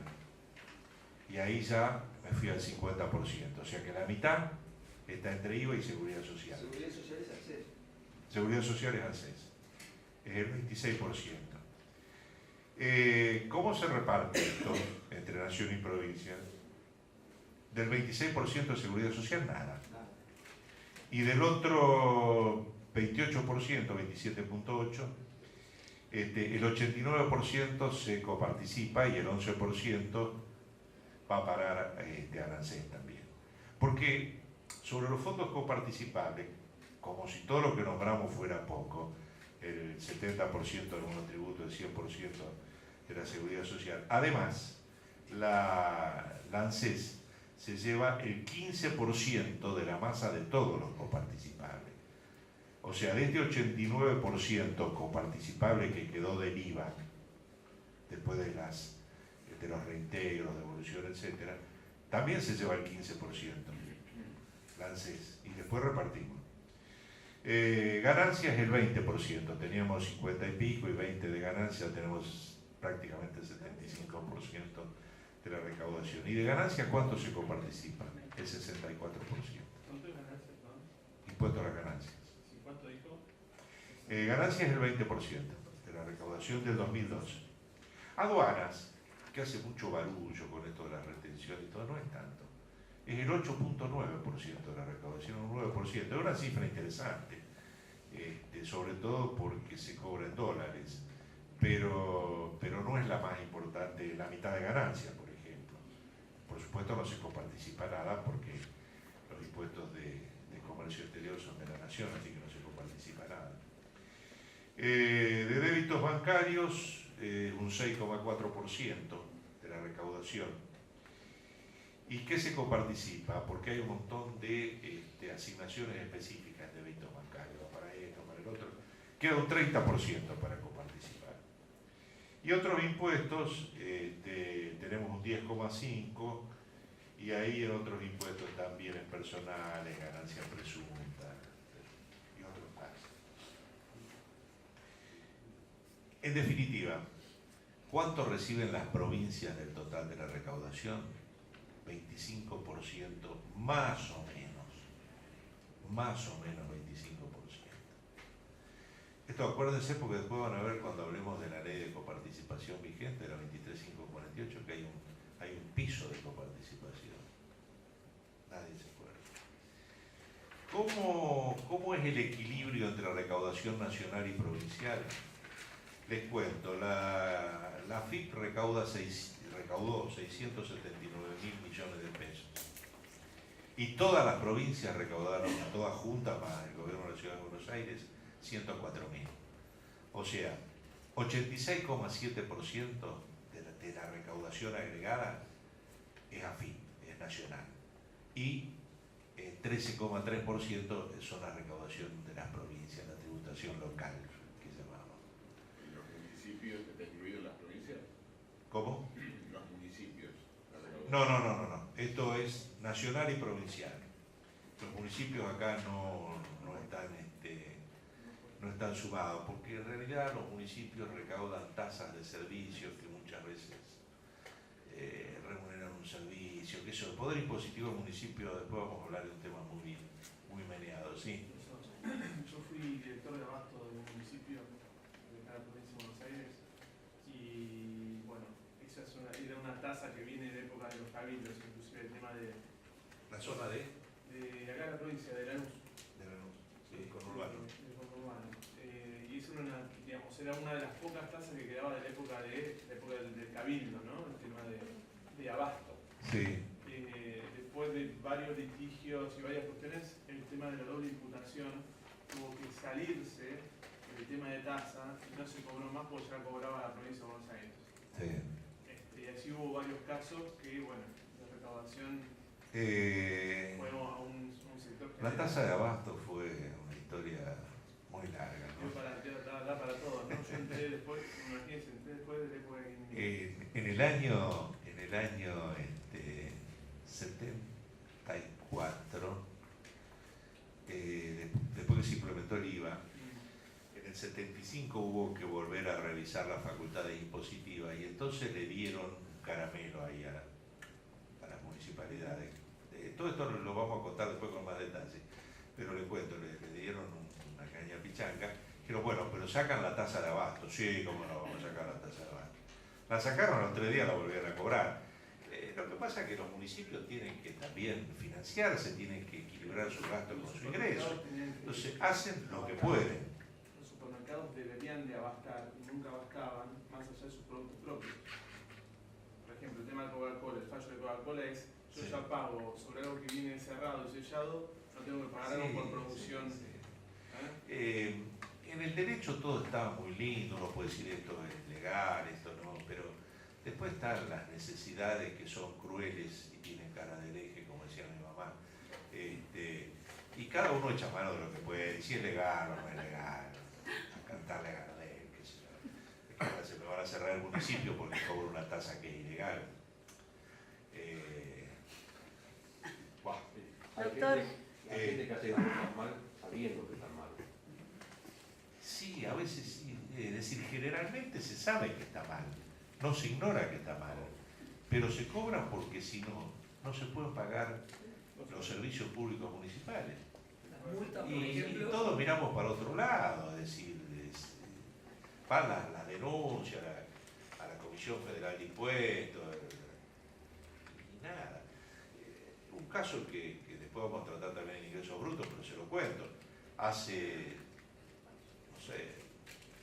Y ahí ya me fui al 50%. O sea que la mitad está entre IVA y seguridad social. Seguridad social es acceso. Seguridad social es ANSES. Es el 26%. ¿Cómo se reparte esto entre nación y provincia? Del 26% de seguridad social, nada. Y del otro 28%, 27,8%, el 89% se coparticipa y el 11% va a parar a ANSES también. Porque sobre los fondos coparticipables, como si todo lo que nombramos fuera poco, el 70% de los monotributos, el 100% de la seguridad social. Además, la ANSES se lleva el 15% de la masa de todos los coparticipables. O sea, de este 89% coparticipable que quedó del IVA, después de los reintegros, devolución, etc., también se lleva el 15%, la ANSES, y después repartimos. Ganancias el 20%, teníamos 50 y pico y 20 de ganancias, tenemos prácticamente el 75% de la recaudación. ¿Y de ganancias cuánto se coparticipa? El 64%. ¿Cuánto es ganancias, no? Impuesto a las ganancias. ¿Cuánto dijo? Ganancias el 20% de la recaudación del 2012. Aduanas, que hace mucho barullo con esto de la retención y todo, no es tanto. Es el 8,9% de la recaudación, un 9%. Es una cifra interesante, sobre todo porque se cobra en dólares, pero no es la más importante, la mitad de ganancias, por ejemplo. Por supuesto no se coparticipa nada porque los impuestos de comercio exterior son de la nación, así que no se coparticipa nada. De débitos bancarios, un 6,4% de la recaudación. ¿Y qué se coparticipa? Porque hay un montón de asignaciones específicas de débitos bancarios, para esto, para el otro. Queda un 30% para coparticipar. Y otros impuestos, tenemos un 10,5%, y ahí en otros impuestos también en personales, ganancias presuntas y otros más. En definitiva, ¿cuánto reciben las provincias del total de la recaudación? 25%, más o menos 25%. Esto acuérdense porque después van a ver cuando hablemos de la ley de coparticipación vigente, la 23548, que hay un piso de coparticipación. Nadie se acuerda. ¿Cómo es el equilibrio entre la recaudación nacional y provincial? Les cuento, la AFIP recaudó 679.000 millones de pesos. Y todas las provincias recaudaron, todas juntas, más el gobierno de la Ciudad de Buenos Aires, 104.000. O sea, 86,7% de la recaudación agregada es AFIP, es nacional. Y 13,3% son la recaudación de las provincias, la tributación local, que llamamos. ¿Y los municipios están incluidos en las provincias? ¿Cómo? Los municipios. No. Esto es nacional y provincial. Los municipios acá no están sumados, porque en realidad los municipios recaudan tasas de servicios que muchas veces remuneran un servicio, que eso, el poder impositivo del municipio, después vamos a hablar de un tema muy meneado, ¿sí? Yo fui director de abasto de un municipio de cada provincia de Buenos Aires y bueno, esa era una tasa que viene de época de los cabildos, inclusive el tema de La zona de acá en la provincia de Lanús. sí, conurbano. Y eso era una de las pocas tasas que quedaba de la época del cabildo, ¿no? El tema de abasto. Sí. Después de varios litigios y varias cuestiones, el tema de la doble imputación tuvo que salirse del tema de tasa y no se cobró más porque ya cobraba la provincia de Buenos Aires. Sí. Y así hubo varios casos que, bueno, la recaudación fue a un sector. La tasa de abasto fue en el año 74, después que se implementó el IVA, en el 75 hubo que volver a revisar las facultades impositivas y entonces le dieron un caramelo ahí a las municipalidades. Todo esto lo vamos a contar después con más detalle, pero le cuento, le dieron una caña pichanga. Dijeron, bueno, pero sacan la tasa de abasto. Sí, cómo no, vamos a sacar la tasa de abasto. La sacaron, los 3 días la volvieron a cobrar. Lo que pasa es que los municipios tienen que también financiarse, tienen que equilibrar su gasto con su ingreso. Entonces hacen lo que pueden. Los supermercados deberían de abastar y nunca abastaban más allá de sus productos propios. Por ejemplo, el tema de Coca-Cola, el fallo de Coca-Cola es, yo Sí. ya pago sobre algo que viene cerrado y sellado, no tengo que pagar algo por producción. Sí, sí. ¿Eh? En el derecho todo está muy lindo, uno puede decir esto es legal, esto no, pero después están las necesidades que son crueles y tienen cara de hereje, como decía mi mamá. Y cada uno echa mano de lo que puede, y si es legal o no es legal, a cantarle a Gardel, qué sé yo. Es que ahora se me van a cerrar el municipio porque cobro una tasa que es ilegal. Buah. Doctor. Hay gente que hace las cosas mal sabiendo que están mal. Sí, a veces sí. Es decir, generalmente se sabe que está mal, no se ignora que está mal, pero se cobran porque si no, no se pueden pagar los servicios públicos municipales. Multa, por Y ejemplo. todos miramos para otro lado, es decir, van las denuncias a la Comisión Federal de Impuestos, y nada. Un caso que después vamos a tratar también en ingresos brutos, pero se lo cuento. Hace, no sé,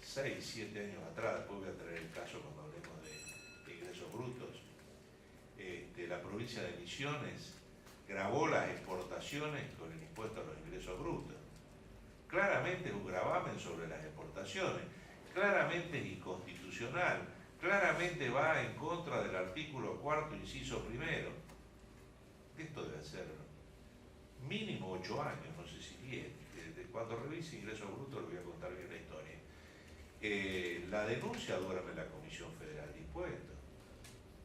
6, 7 años atrás, después voy a traer el caso cuando hablemos de ingresos brutos, la provincia de Misiones gravó las exportaciones con el impuesto a los ingresos brutos. Claramente es un gravamen sobre las exportaciones, claramente es inconstitucional, claramente va en contra del artículo 4º, inciso 1º. Esto debe ser mínimo 8 años, no sé si 10. Cuando revise ingresos brutos les voy a contar bien la historia. La denuncia dura en la Comisión Federal de Impuestos.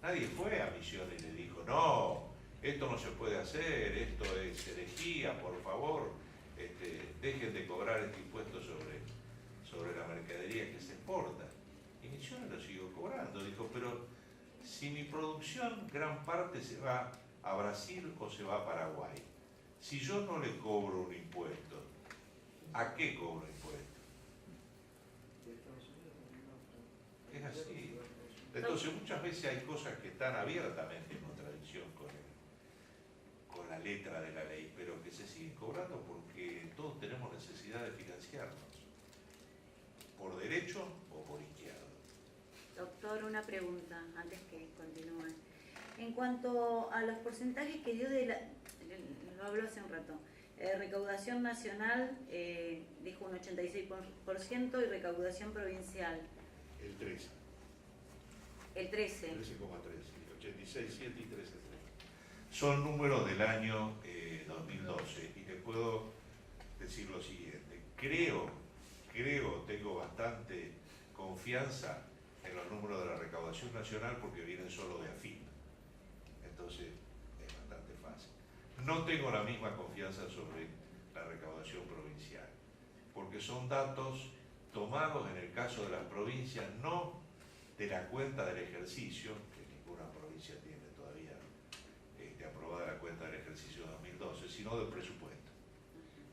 Nadie fue a Misiones y le dijo, no, esto no se puede hacer, esto es herejía, por favor, dejen de cobrar este impuesto sobre la mercadería que se exporta. Y Misiones lo siguió cobrando, dijo, pero si mi producción gran parte se va a Brasil o se va a Paraguay, si yo no le cobro un impuesto, ¿a qué cobro impuesto? Es así. Entonces muchas veces hay cosas que están abiertamente en contradicción con la letra de la ley, pero que se siguen cobrando porque todos tenemos necesidad de financiarnos, por derecho o por izquierda. Doctor, una pregunta antes que continúe. En cuanto a los porcentajes que dio lo habló hace un rato, recaudación nacional dijo un 86% y recaudación provincial El 13. el 13%. 13,3, 86,7 y 13,3. Son números del año 2012 y les puedo decir lo siguiente. Tengo bastante confianza en los números de la recaudación nacional porque vienen solo de AFIP. Entonces es bastante fácil. No tengo la misma confianza sobre la recaudación provincial porque son datos tomados en el caso de las provincias, no de la cuenta del ejercicio, que ninguna provincia tiene todavía aprobada la cuenta del ejercicio 2012, sino del presupuesto.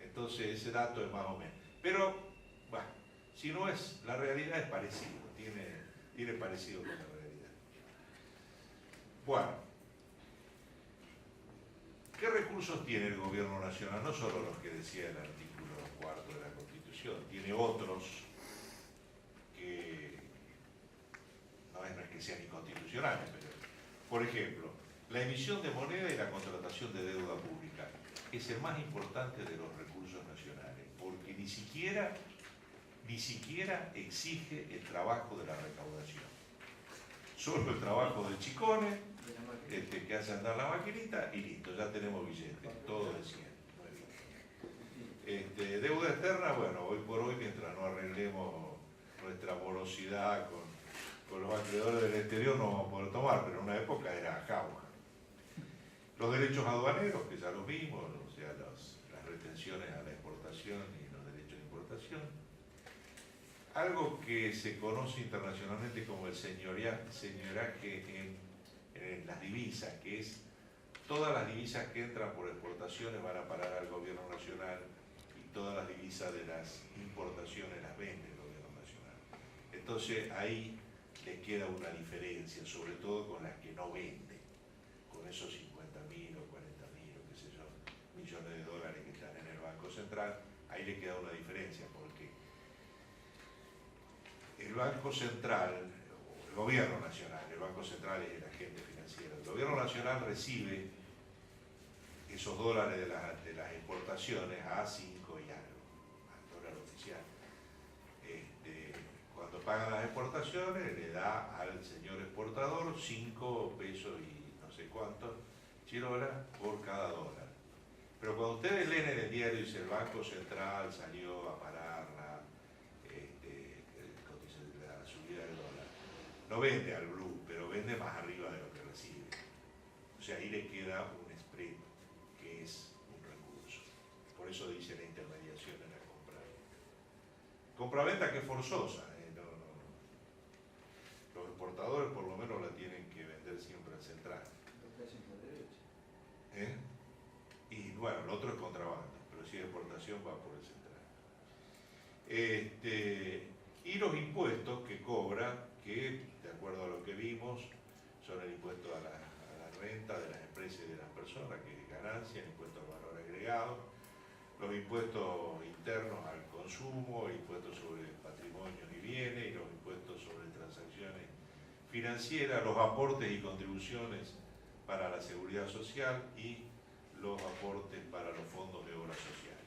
Entonces ese dato es más o menos. Pero, bueno, si no es, la realidad es parecido, tiene parecido con la realidad. Bueno, ¿qué recursos tiene el gobierno nacional? No solo los que decía el artículo 4º de la Constitución, tiene otros que no es que sean inconstitucionales, pero, por ejemplo, la emisión de moneda y la contratación de deuda pública es el más importante de los recursos nacionales, porque ni siquiera exige el trabajo de la recaudación. Solo el trabajo del chicone, que hace andar la maquinita y listo, ya tenemos billetes, todo de 100. Deuda externa, bueno, hoy por hoy, mientras no arreglemos nuestra morosidad con los acreedores del exterior no vamos a poder tomar, pero en una época era jauja. Los derechos aduaneros, que ya los vimos, o sea, las retenciones a la exportación y los derechos de importación. Algo que se conoce internacionalmente como el señoraje en las divisas, que es todas las divisas que entran por exportaciones van a parar al gobierno nacional y todas las divisas de las importaciones las vende el gobierno nacional. Entonces ahí le queda una diferencia, sobre todo con las que no vende, con esos 50.000 o 40.000 o qué sé yo, millones de dólares que están en el Banco Central, ahí le queda una diferencia, porque el Banco Central, o el Gobierno Nacional, el Banco Central es el agente financiero, el Gobierno Nacional recibe esos dólares de las exportaciones a 5 y algo, al dólar oficial. Cuando pagan las exportaciones le da al señor exportador 5 pesos y no sé cuántos chirolas por cada dólar. Pero cuando ustedes leen en el diario dice el Banco Central salió a parar la subida del dólar, no vende al blue, pero vende más arriba de lo que recibe. O sea, ahí le queda un spread que es un recurso. Por eso dice la intermediación en la compra-venta. Compra-venta que es forzosa. Los exportadores por lo menos la tienen que vender siempre al central. ¿Eh? Y bueno, el otro es contrabando, pero si es exportación va por el central. Y los impuestos que cobra, que de acuerdo a lo que vimos, son el impuesto a la renta de las empresas y de las personas, que es ganancia, el impuesto al valor agregado, los impuestos internos al consumo, impuestos sobre patrimonios y bienes, y los impuestos sobre transacciones financieras, los aportes y contribuciones para la seguridad social y los aportes para los fondos de obras sociales.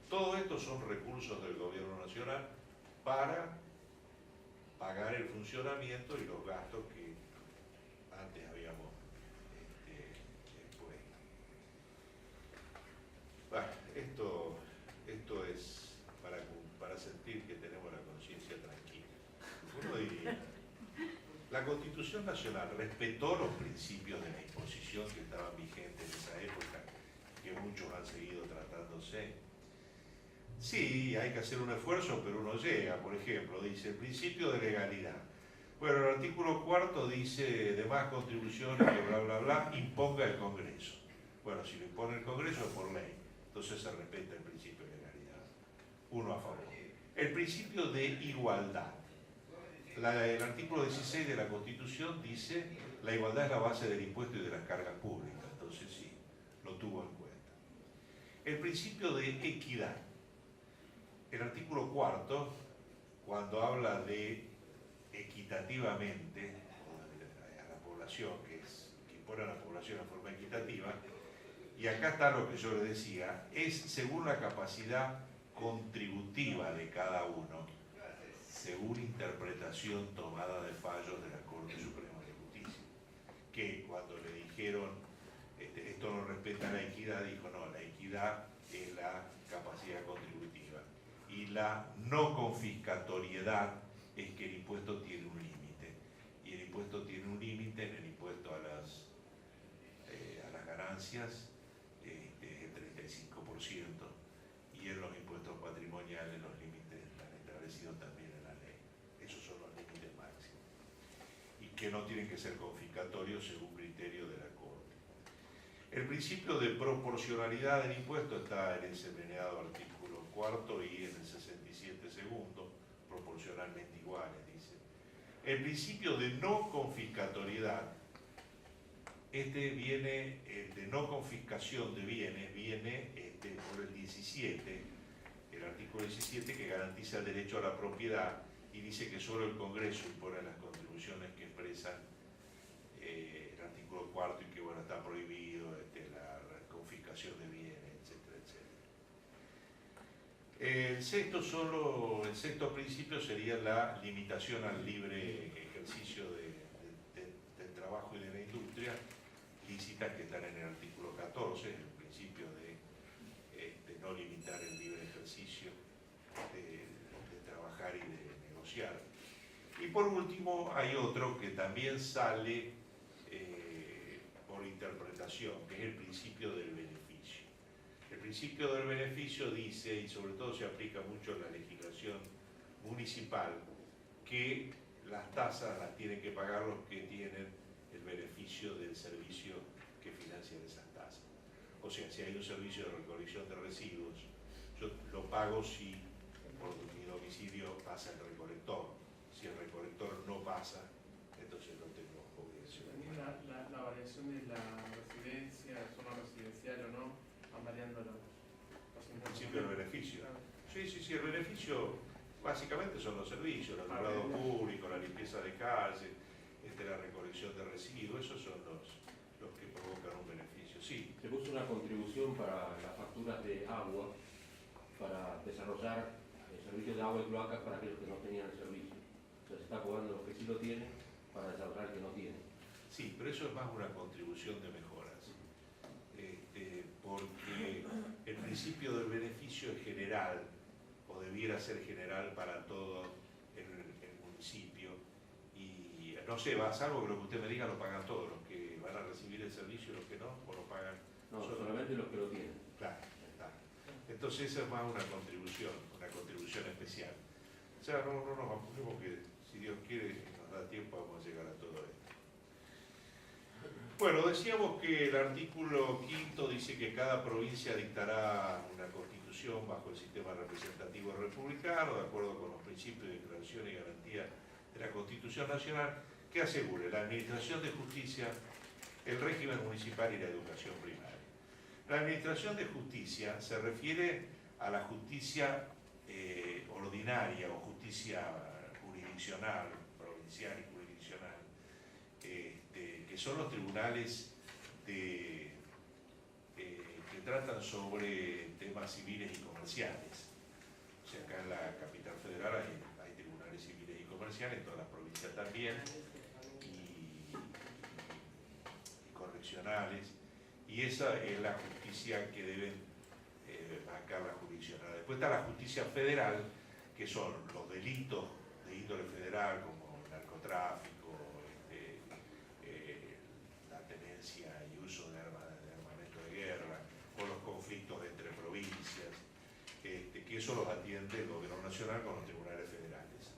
Todo esto son recursos del gobierno nacional para pagar el funcionamiento y los gastos que antes habíamos puesto. Bueno, esto es para sentir que tenemos la conciencia tranquila. Uno diría, la Constitución Nacional respetó los principios de la imposición que estaban vigentes en esa época, que muchos han seguido tratándose. Sí, hay que hacer un esfuerzo, pero uno llega. Por ejemplo, dice el principio de legalidad. Bueno, el artículo 4 dice, demás contribuciones que bla, bla, bla, imponga el Congreso. Bueno, si lo impone el Congreso es por ley, entonces se respeta el principio de legalidad. Uno a favor. El principio de igualdad. El artículo 16 de la Constitución dice, la igualdad es la base del impuesto y de las cargas públicas, entonces sí, lo tuvo en cuenta. El principio de equidad. El artículo 4, cuando habla de equitativamente a la población, que impone a la población en forma equitativa, y acá está lo que yo le decía, es según la capacidad contributiva de cada uno, según interpretación tomada de fallos de la Corte Suprema de Justicia, que cuando le dijeron esto no respeta la equidad, dijo no, la equidad es la capacidad contributiva y la no confiscatoriedad es que el impuesto tiene un límite, y el impuesto tiene un límite en el impuesto a las ganancias, es el 35%, y en los impuestos patrimoniales los límites están establecidos también en la ley. Esos son los límites máximos, y que no tienen que ser confiscatorios según criterio de la Corte. El principio de proporcionalidad del impuesto está en ese meneado artículo 4 y en el 67 segundo, proporcionalmente iguales, dice. El principio de no confiscatoriedad, viene, el de no confiscación de bienes, viene por el 17, el artículo 17, que garantiza el derecho a la propiedad y dice que solo el Congreso impone las contribuciones que expresan el artículo 4 y que bueno, está prohibido la confiscación de bienes, etcétera, etcétera. El sexto principio sería la limitación al libre ejercicio del trabajo y de la industria, lícitas que están en el artículo 14, el principio de no limitar el libre ejercicio de trabajar y de negociar. Y por último hay otro que también sale por interpretación, que es el principio del beneficio. El principio del beneficio dice, y sobre todo se aplica mucho en la legislación municipal, que las tasas las tienen que pagar los que tienen el beneficio del servicio que financian esas tasas. O sea, si hay un servicio de recolección de residuos, yo lo pago si por mi domicilio pasa el recolector. Si el recolector no pasa, entonces no tengo obligación. También la variación de la residencia, zona residencial o no, van variando los El principio del beneficio. Claro. Sí, el beneficio básicamente son los servicios, el alumbrado público, la limpieza de calle, la recolección de residuos, esos son los que provocan un beneficio. Sí, Se puso una contribución para las facturas de agua, para desarrollar el servicio de agua y cloacas para aquellos que no tenían el servicio. O sea, se está cobrando los que sí lo tienen para desarrollar el que no tienen. sí, pero eso es más una contribución de mejoras. Porque el principio del beneficio es general, o debiera ser general para todo el municipio. Y no sé, salvo que lo que usted me diga lo pagan todos, los que van a recibir el servicio y los que no, o lo pagan. No, solamente los que lo tienen. Claro, está. Entonces esa es más una contribución especial. O sea, no nos apuremos que si Dios quiere y nos da tiempo vamos a llegar a todo esto. Bueno, decíamos que el artículo 5 dice que cada provincia dictará una constitución bajo el sistema representativo republicano, de acuerdo con los principios de declaración y garantía de la Constitución Nacional, que asegure la administración de justicia, el régimen municipal y la educación primaria. La administración de justicia se refiere a la justicia ordinaria o justicia jurisdiccional, provincial y jurisdiccional, que son los tribunales que tratan sobre temas civiles y comerciales. O sea, acá en la capital federal hay tribunales civiles y comerciales, en todas las provincias también, y correccionales, y esa es la justicia que deben marcar la jurisdiccional. Después está la justicia federal, que son los delitos de índole federal, como el narcotráfico, la tenencia y uso de armamento de guerra, o los conflictos entre provincias, que eso los atiende el gobierno nacional con los tribunales federales.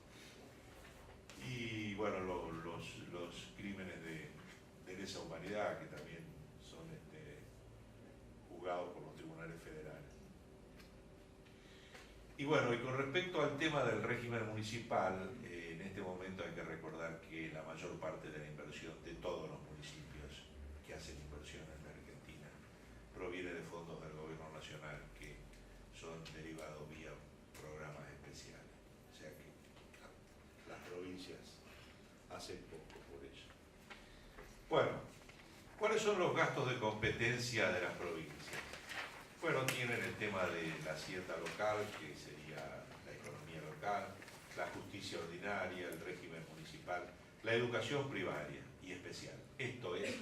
Y bueno, los crímenes de lesa humanidad, que también son juzgados por los tribunales federales. Y bueno, y con respecto al tema del régimen municipal, en este momento hay que recordar que la mayor parte de la inversión de todos los municipios que hacen inversión en la Argentina proviene de fondos del gobierno nacional que son derivados vía programas especiales. O sea que las provincias hacen poco por eso. Bueno, ¿cuáles son los gastos de competencia de las provincias? Bueno, tienen el tema de la hacienda local, que sería la economía local, la justicia ordinaria, el régimen municipal, la educación primaria y especial. Esto es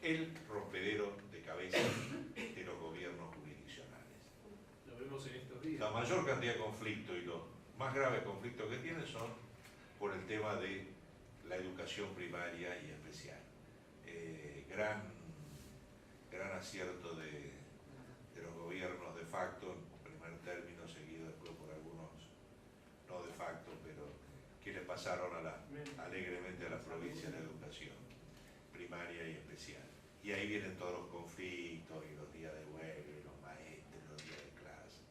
el rompedero de cabeza de los gobiernos jurisdiccionales. Lo vemos en estos días. La mayor cantidad de conflictos y los más graves conflictos que tienen son por el tema de la educación primaria y especial. Gran acierto de los gobiernos de facto, en primer término, seguido después por algunos no de facto, pero que le pasaron alegremente a la provincia la educación primaria y especial. Y ahí vienen todos los conflictos y los días de huelga, y los maestros, los días de clase.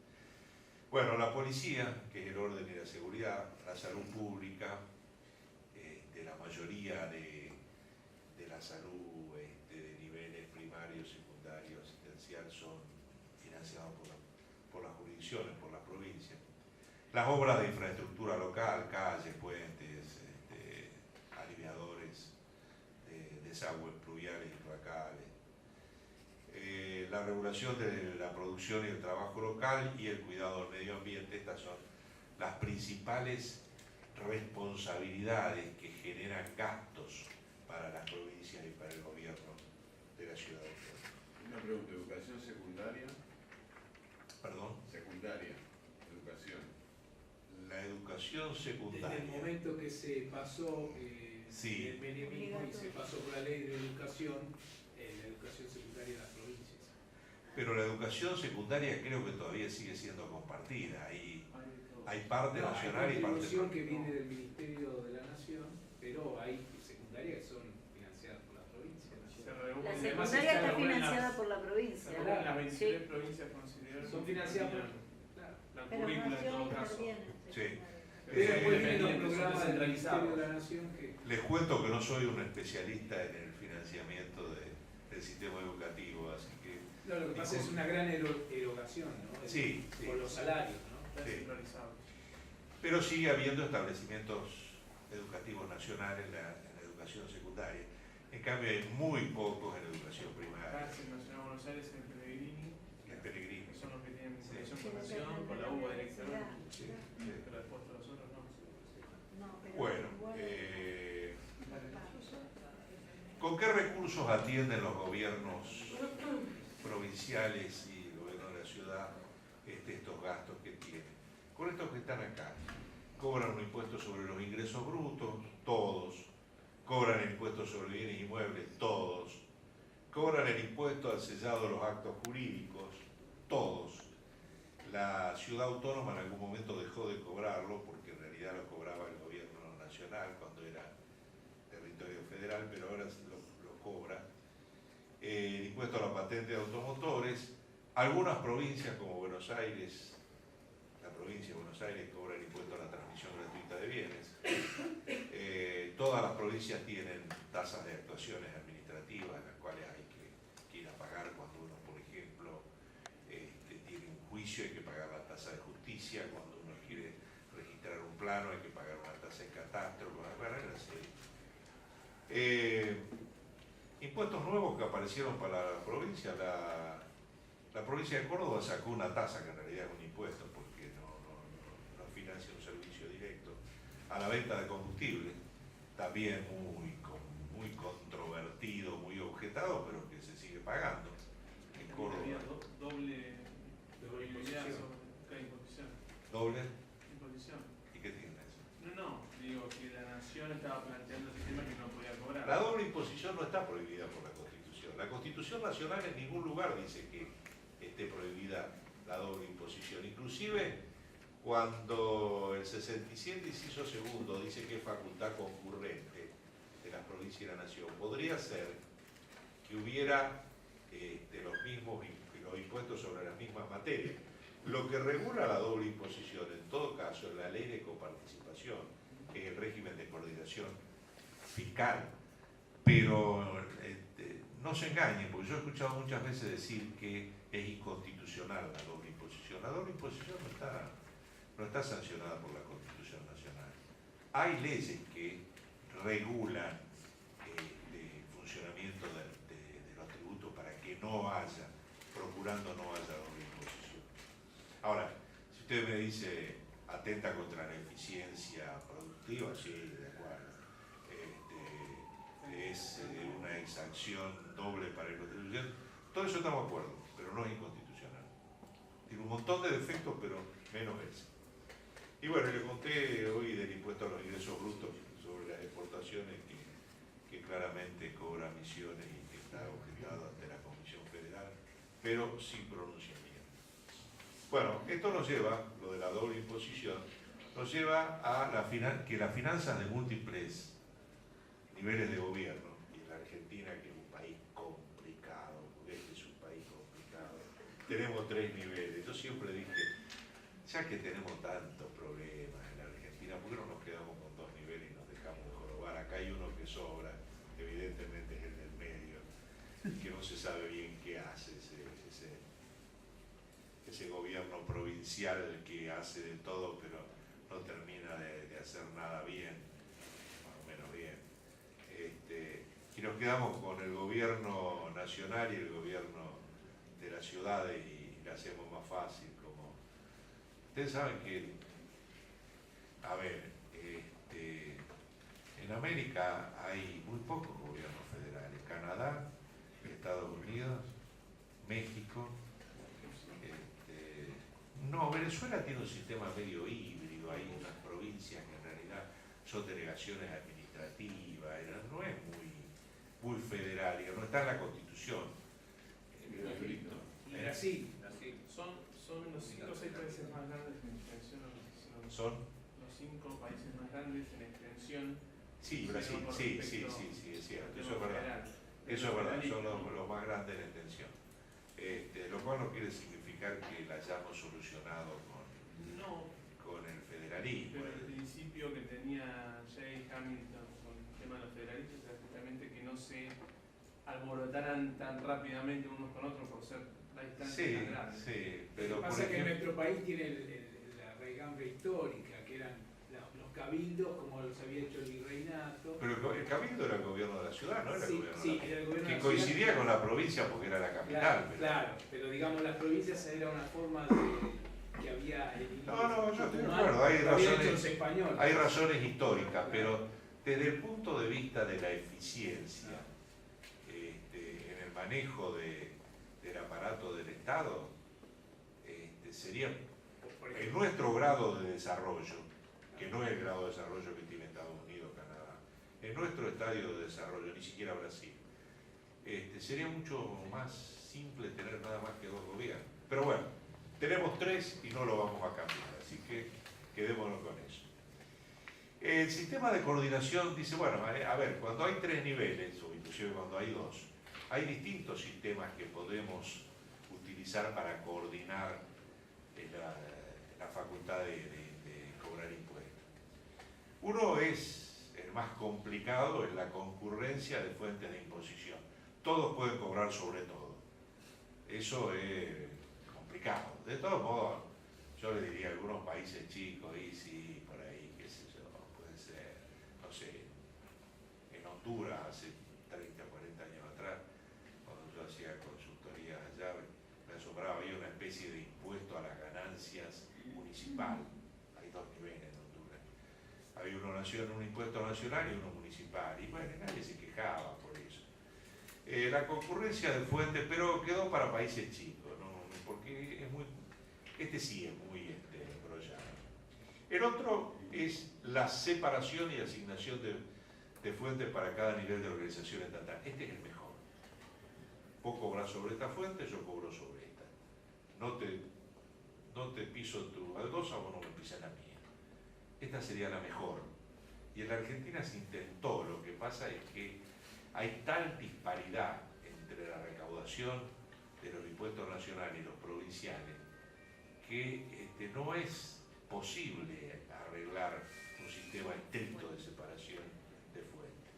Bueno, la policía, que es el orden y la seguridad, la salud pública, de la mayoría de la salud de niveles primario, secundario, asistencial son financiados por las jurisdicciones, por las provincias. Las obras de infraestructura local, calles, puentes, aliviadores, desagües pluviales y cloacales. La regulación de la producción y el trabajo local y el cuidado del medio ambiente, estas son las principales responsabilidades que generan gastos para las provincias y para el gobierno de la ciudad de Córdoba. Una pregunta, ¿educación secundaria? Perdón. Secundaria, educación. La educación educación Desde secundaria. el momento que se pasó Sí. el menemismo y se pasó por la ley de educación, la educación secundaria de las provincias. Pero la educación secundaria creo que todavía sigue siendo compartida. Hay parte No, nacional hay y parte contribución que provincial. viene del Ministerio de la Nación, pero hay secundarias que son financiadas por las provincias. Se reúnen, La además secundaria está reúnen financiada las- por la Se provincia. reúnen las 23 Sí. provincias consideradas. Son financiadas por... La Claro. Pero currícula en todo Nación caso. interviene. Sí. Pero después vienen los Independientes, son programas del Ministerio descentralizados. de la Nación que... Les cuento que no soy un especialista en el financiamiento del sistema educativo, así que No, lo que pasa es una gran erogación, ¿no? sí, sí. Por los salarios, ¿no? Están Sí. centralizados. Pero sigue habiendo establecimientos educativos nacionales en la educación secundaria. En cambio hay muy pocos en educación Acá primaria. es el Nacional Buenos Aires, el Pellegrini, En Pellegrini. que son los que tienen Sí. conexión con Nación, con la UBA directamente. Sí, sí. Pero después todos los otros no. Bueno, ¿con qué recursos atienden los gobiernos provinciales y el gobierno de la ciudad estos gastos que tienen? Con estos que están acá, cobran un impuesto sobre los ingresos brutos, todos. Cobran el impuesto sobre bienes inmuebles, todos. Cobran el impuesto al sellado de los actos jurídicos, todos. La ciudad autónoma en algún momento dejó de cobrarlo, porque en realidad lo cobraba el gobierno nacional cuando era territorio federal, pero ahora lo cobra. El impuesto a la patente de automotores. Algunas provincias como Buenos Aires, la provincia de Buenos Aires cobra el impuesto a la transmisión gratuita de bienes. Todas las provincias tienen tasas de actuaciones administrativas, las cuales hay que ir a pagar cuando uno, por ejemplo, tiene un juicio, hay que pagar la tasa de justicia, cuando uno quiere registrar un plano hay que pagar una tasa de catastro, impuestos nuevos que aparecieron para la provincia. La provincia de Córdoba sacó una tasa que en realidad es un impuesto porque no financia un servicio directo a la venta de combustible, también muy controvertido, muy objetado, pero que se sigue pagando en Córdoba. Había doble imposición. imposición. ¿Doble? Imposición. ¿Y qué tiene eso? No, digo que la Nación estaba planteando ese tema que no podía cobrar. La doble imposición no está prohibida por la Constitución. La Constitución Nacional en ningún lugar dice que esté prohibida la doble imposición. Inclusive cuando el 67 inciso segundo dice que es facultad concurrente de las provincias y la Nación, podría ser que hubiera los impuestos sobre las mismas materias. Lo que regula la doble imposición, en todo caso, es la ley de coparticipación, que es el régimen de coordinación fiscal. Pero no se engañen, porque yo he escuchado muchas veces decir que es inconstitucional la doble imposición. La doble imposición no está sancionada por la Constitución Nacional. Hay leyes que regulan el funcionamiento de los tributos para que no haya, procurando no haya doble imposición. Ahora, si usted me dice atenta contra la eficiencia productiva, sí, de acuerdo. Es una exacción doble para el contribuyente. Todo eso estamos de acuerdo, pero no es inconstitucional. Tiene un montón de defectos, pero menos ese. Y bueno, le conté hoy del impuesto a los ingresos brutos sobre las exportaciones que claramente cobra Misiones y que está objetado ante la Comisión Federal, pero sin pronunciamiento. Bueno, esto nos lleva, lo de la doble imposición, nos lleva a que las finanzas de múltiples niveles de gobierno, y en la Argentina, que es un país complicado, porque este es un país complicado, tenemos 3 niveles. Yo siempre dije, ya que tenemos tantos problemas en la Argentina, ¿por qué no nos quedamos con 2 niveles y nos dejamos de jorobar? Acá hay uno que sobra, evidentemente es el del medio, que no se sabe bien qué hace ese gobierno provincial que hace de todo, pero no termina de hacer nada bien, más o menos bien. Y nos quedamos con el gobierno nacional y el gobierno de las ciudades y le hacemos más fácil. Ustedes saben que, a ver, en América hay muy pocos gobiernos federales. Canadá, Estados Unidos, México. No, Venezuela tiene un sistema medio híbrido, hay unas provincias provincias, que en realidad son delegaciones administrativas, no es muy federal, no está en la Constitución. Y Brasil, Son los 5 o 6 países más grandes en extensión. Son, Los 5 países más grandes en extensión. sí, Brasil, con sí, respecto es cierto, al eso es tema verdad. federal. Eso es verdad, son Federalismo. los más grandes en extensión. Lo cual no quiere significar que la hayamos solucionado No, con el federalismo. pero el principio que tenía Jay Hamilton con el tema de los federalistas era justamente que no se alborotaran tan rápidamente unos con otros por ser la distancia Sí, tan grande. sí, Lo pero que por pasa es que ejemplo, nuestro país tiene la raigambre histórica, que eran los cabildos, como los había hecho el virreinato. pero el cabildo era el gobierno de la ciudad, no era el Sí, gobierno sí, de era el la gobierno que de la coincidía ciudad. con la provincia porque era la capital. Claro, pero- claro, pero digamos las provincias era una forma de que había No, yo estoy de Tucumán, acuerdo, hay lo habían hecho razones- los españoles. Hay razones históricas, pero desde el punto de vista de la eficiencia en el manejo del aparato del Estado, sería Por en ejemplo, nuestro grado de desarrollo, que no es el grado de desarrollo que tiene Estados Unidos, Canadá, en nuestro estadio de desarrollo, ni siquiera Brasil, sería mucho más simple tener nada más que 2 gobiernos. Pero bueno, tenemos 3 y no lo vamos a cambiar, así que quedémonos con eso. El sistema de coordinación dice, bueno, a ver, cuando hay 3 niveles, o inclusive cuando hay 2, hay distintos sistemas que podemos utilizar para coordinar la facultad de cobrar impuestos. Uno es el más complicado, es la concurrencia de fuentes de imposición. Todos pueden cobrar sobre todo. Eso es complicado. De todos modos, yo le diría a algunos países chicos, y sí, por ahí, qué sé yo, puede ser, no sé, en Honduras hace 30 o 40 años atrás, cuando yo hacía consultorías allá, me asombraba, había una especie de impuesto a las ganancias municipal. Hay 2 niveles en Honduras. Había un impuesto nacional y uno municipal, y bueno, nadie se quejaba por eso. La concurrencia de fuentes, pero quedó para países chicos, ¿no? Porque es muy, sí es muy embrollado. El otro es la separación y asignación de fuentes para cada nivel de organización estatal. Este es el mejor. Vos cobrás sobre esta fuente, yo cobro sobre esta. No te piso tu baldosa, vos no me pisas la mía. Esta sería la mejor. Y en la Argentina se intentó, lo que pasa es que hay tal disparidad entre la recaudación de los impuestos nacionales y los provinciales que no es posible arreglar un sistema estricto de separación de fuentes.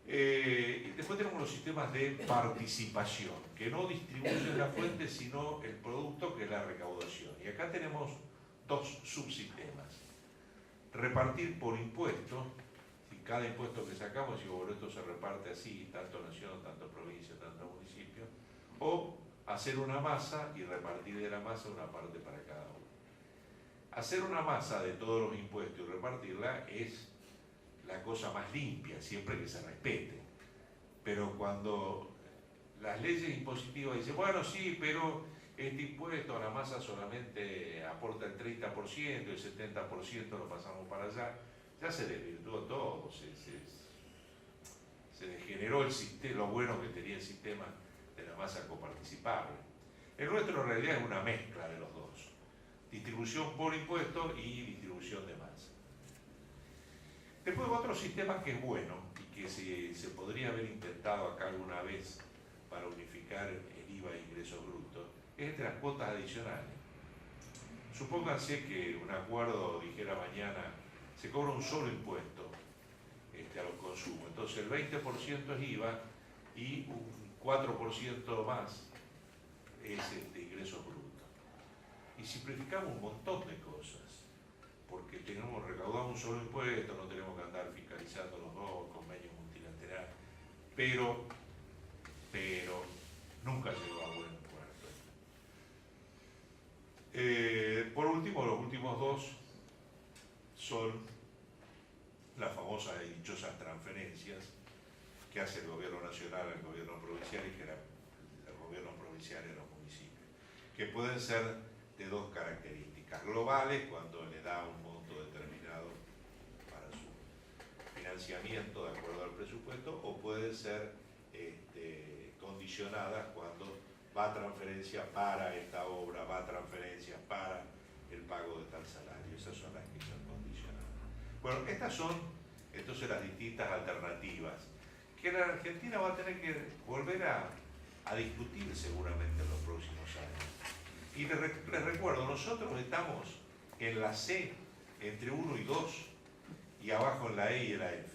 Y después tenemos los sistemas de participación, que no distribuyen la fuente, sino el producto, que es la recaudación. Y acá tenemos 2 subsistemas. Repartir por impuesto, si cada impuesto que sacamos, si por esto se reparte así, tanto nación, tanto provincia, tanto municipio, o hacer una masa y repartir de la masa una parte para cada uno. Hacer una masa de todos los impuestos y repartirla es la cosa más limpia, siempre que se respete. Pero cuando las leyes impositivas dicen, bueno, sí, pero este impuesto a la masa solamente aporta el 30%, el 70% lo pasamos para allá, ya se desvirtuó todo, se degeneró el sistema, lo bueno que tenía el sistema de la masa coparticipable. El nuestro en realidad es una mezcla de los 2, distribución por impuesto y distribución de masa. Después otro sistema que es bueno y que se podría haber intentado acá alguna vez para unificar el IVA e ingresos brutos, es el de las cuotas adicionales. Supónganse que un acuerdo dijera mañana, se cobra un solo impuesto a los consumos, entonces el 20% es IVA y un 4% más es ingresos brutos. Y simplificamos un montón de cosas, porque recaudamos un solo impuesto, no tenemos que andar fiscalizando los 2 convenios multilaterales, pero nunca llegó a buen puerto. Por último, los últimos 2 son las famosas y dichosas transferencias que hace el gobierno nacional al gobierno provincial y que el gobierno provincial a los municipios, que pueden ser de dos características: globales, cuando le da un monto determinado para su financiamiento de acuerdo al presupuesto, o puede ser condicionadas cuando va transferencia para esta obra, va transferencia para el pago de tal salario. Esas son las que son condicionadas. Bueno, estas son entonces las distintas alternativas que la Argentina va a tener que volver a discutir seguramente en los próximos años. Y les recuerdo, nosotros estamos en la C, entre 1 y 2, y abajo en la E y en la F.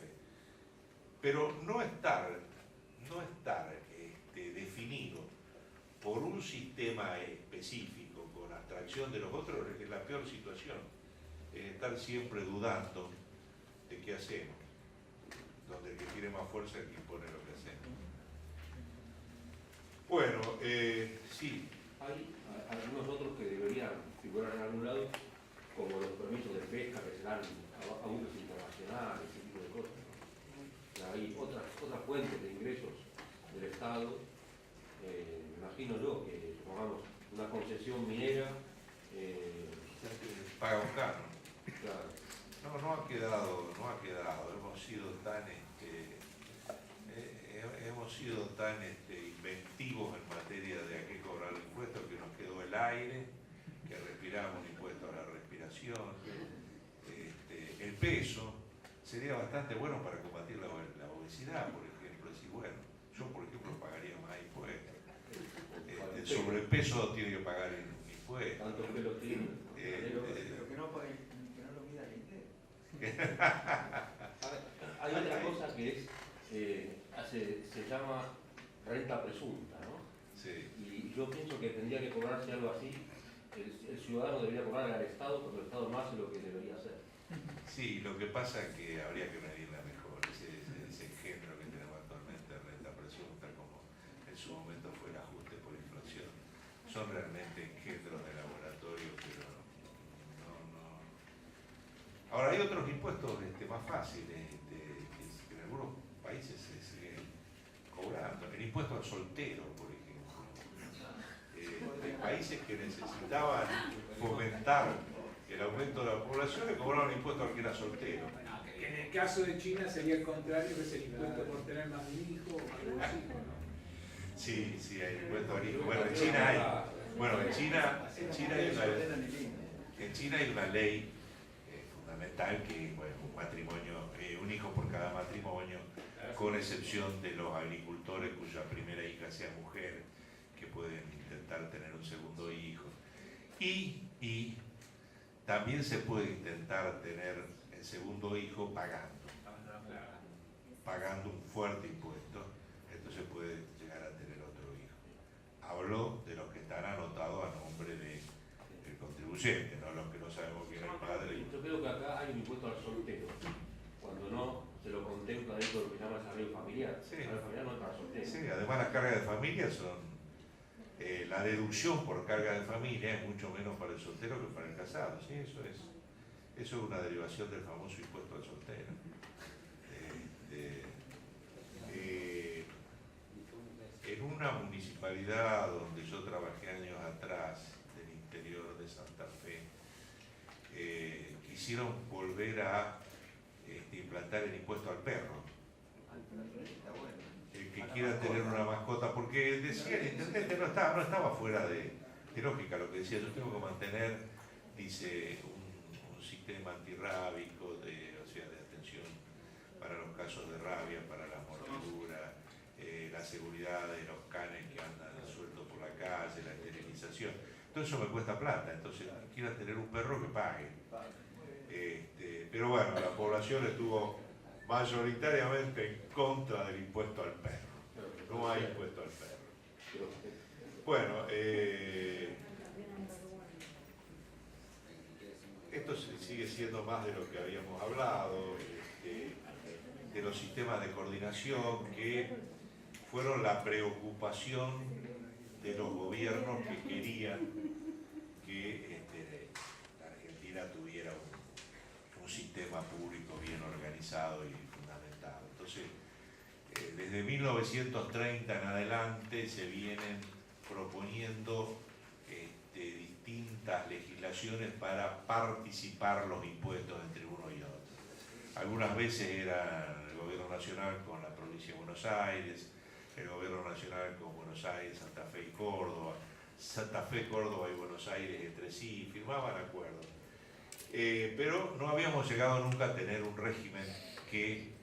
Pero no estar definido por un sistema específico con abstracción de los otros es la peor situación. Estar siempre dudando de qué hacemos, donde el que tiene más fuerza es el que impone lo que hacemos. Bueno, sí. Hay algunos otros que deberían figurar en algún lado, como los permisos de pesca que se dan a buques internacionales, ese tipo de cosas. Hay otras fuentes de ingresos del Estado. Me imagino yo que, supongamos, una concesión minera. Paga un canon. Claro. No ha quedado, hemos sido tan inventivos en materia de a qué cobrar el impuesto que nos quedó el aire, que respiramos un impuesto a la respiración. El peso sería bastante bueno para combatir la obesidad, por ejemplo. Decir, bueno, yo por ejemplo pagaría más impuestos. El sobrepeso tiene que pagar el impuesto. Tantos pelos tiene. Pero que no lo mida el INDEC. Hay otra cosa que se llama renta presunta, ¿no? Sí. Y yo pienso que tendría que cobrarse algo así. El ciudadano debería cobrarle al Estado porque el Estado no hace lo que debería hacer. Sí, lo que pasa es que habría que medirla mejor, ese engendro que tenemos actualmente de renta presunta, como en su momento fue el ajuste por inflación. Son realmente engendros de laboratorio, pero no. Ahora, hay otros impuestos más fáciles, que en algunos países se siguen cobrando. El impuesto al soltero, por ejemplo. Hay países que necesitaban fomentar el aumento de la población, le cobraban impuesto al que era soltero. En el caso de China sería el contrario, que es el impuesto por tener más de un hijo o más de dos hijos, ¿no? Sí, hay impuesto al hijo. Bueno, en China hay una ley fundamental que es un matrimonio, un hijo por cada matrimonio, con excepción de los agricultores cuya primera hija sea mujer, que pueden intentar tener un segundo hijo. Y también se puede intentar tener el segundo hijo pagando un fuerte impuesto, entonces puede llegar a tener otro hijo. Hablo de los que están anotados a nombre del contribuyente, no los que no sabemos quién es el padre. Yo creo que acá hay un impuesto al soltero, cuando no se lo contempla dentro de lo que se llama el salario familiar. Sí. El salario familiar no es para solteros. Sí, además las cargas de familia son... la deducción por carga de familia es mucho menos para el soltero que para el casado. ¿Sí? Eso es una derivación del famoso impuesto al soltero. En una municipalidad donde yo trabajé años atrás, del interior de Santa Fe, quisieron volver a implantar el impuesto al perro. El que quiera tener una mascota, porque decía el intendente, no estaba fuera de lógica lo que decía. Yo tengo que mantener, dice, un sistema antirrábico, de atención para los casos de rabia, para la mordedura, la seguridad de los canes que andan sueltos por la calle, la esterilización. Todo eso me cuesta plata, entonces quiera tener un perro que pague. Pero bueno, la población estuvo mayoritariamente en contra del impuesto al perro. No hay impuesto al perro. Bueno, esto sigue siendo más de lo que habíamos hablado, de los sistemas de coordinación que fueron la preocupación de los gobiernos que querían que la Argentina tuviera un sistema público bien organizado y fundamentado. Entonces, desde 1930 en adelante se vienen proponiendo distintas bonificaciones para participar los impuestos entre uno y otro. Algunas veces era el gobierno nacional con la provincia de Buenos Aires, el gobierno nacional con Buenos Aires, Santa Fe y Córdoba, Santa Fe, Córdoba y Buenos Aires entre sí, firmaban acuerdos. Pero no habíamos llegado nunca a tener un régimen que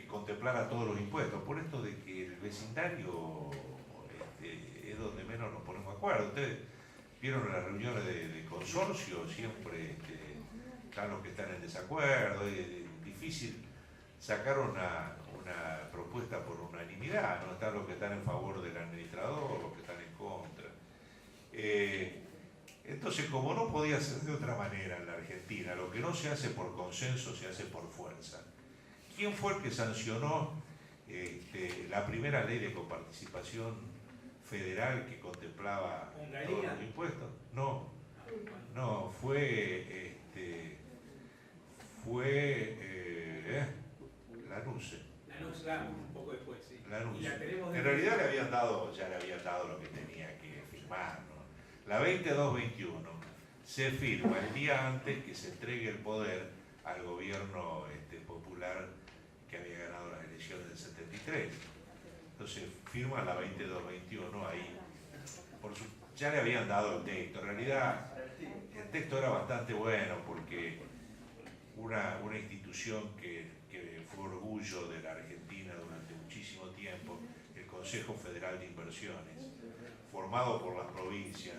contemplara todos los impuestos, por esto de que el vecindario es donde menos nos ponemos de acuerdo. Ustedes vieron en las reuniones de consorcio, siempre están los que están en desacuerdo, es difícil sacar una propuesta por unanimidad, ¿no? Están los que están en favor del administrador, los que están en contra. Entonces, como no podía ser de otra manera en la Argentina, lo que no se hace por consenso se hace por fuerza. ¿Quién fue el que sancionó la primera ley de coparticipación federal que contemplaba todos los impuestos? No, fue Lanuse. Un poco después, sí. Lanuse. Y la tenemos En realidad ya le habían dado lo que tenía que firmar, ¿no? La 2221 se firma el día antes que se entregue el poder al gobierno popular que había ganado las elecciones del 73. Entonces firma la 2221 ahí. Ya le habían dado el texto. En realidad el texto era bastante bueno porque una institución que fue orgullo de la Argentina durante muchísimo tiempo, el Consejo Federal de Inversiones, formado por las provincias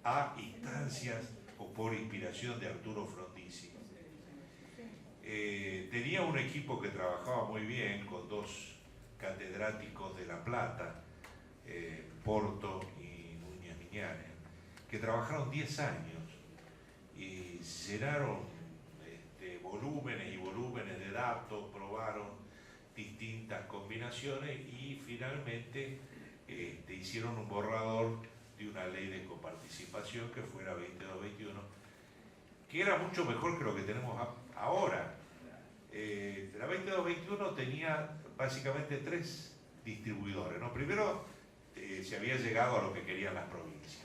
a instancias o por inspiración de Arturo Frondizi. Tenía un equipo que trabajaba muy bien con dos catedráticos de La Plata, Porto y Núñez Miñanes, que trabajaron 10 años y llenaron volúmenes y volúmenes de datos, probaron distintas combinaciones y finalmente hicieron un borrador de una ley de coparticipación que fue la 2221, que era mucho mejor que lo que tenemos ahora. La 2221 tenía básicamente 3 distribuidores, ¿no? Primero, se había llegado a lo que querían las provincias.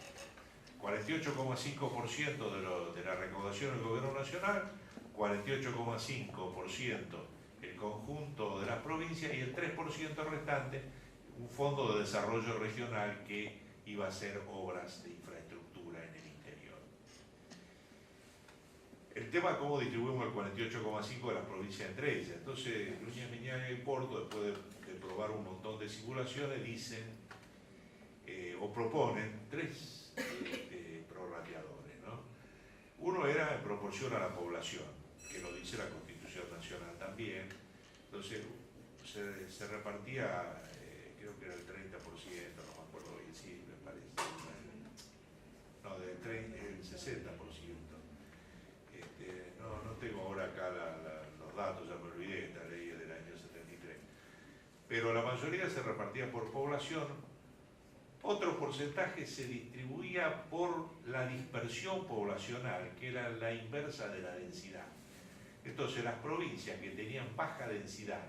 48,5% de la recaudación del gobierno nacional, 48,5% el conjunto de las provincias y el 3% restante un fondo de desarrollo regional que iba a hacer obras de infraestructura en el interior. El tema es cómo distribuimos el 48,5% de las provincias entre ellas. Entonces, Núñez Miñanes y Porto, después de probar un montón de simulaciones, dicen o proponen 3 prorrateadores, ¿no? Uno era en proporción a la población, que lo dice la Constitución Nacional también. Entonces se repartía, creo que era el 30%, no me acuerdo bien, sí, me parece. No, el 60%. No tengo ahora acá los datos, ya me olvidé, esta ley es del año 73. Pero la mayoría se repartía por población. Otro porcentaje se distribuía por la dispersión poblacional, que era la inversa de la densidad. Entonces las provincias que tenían baja densidad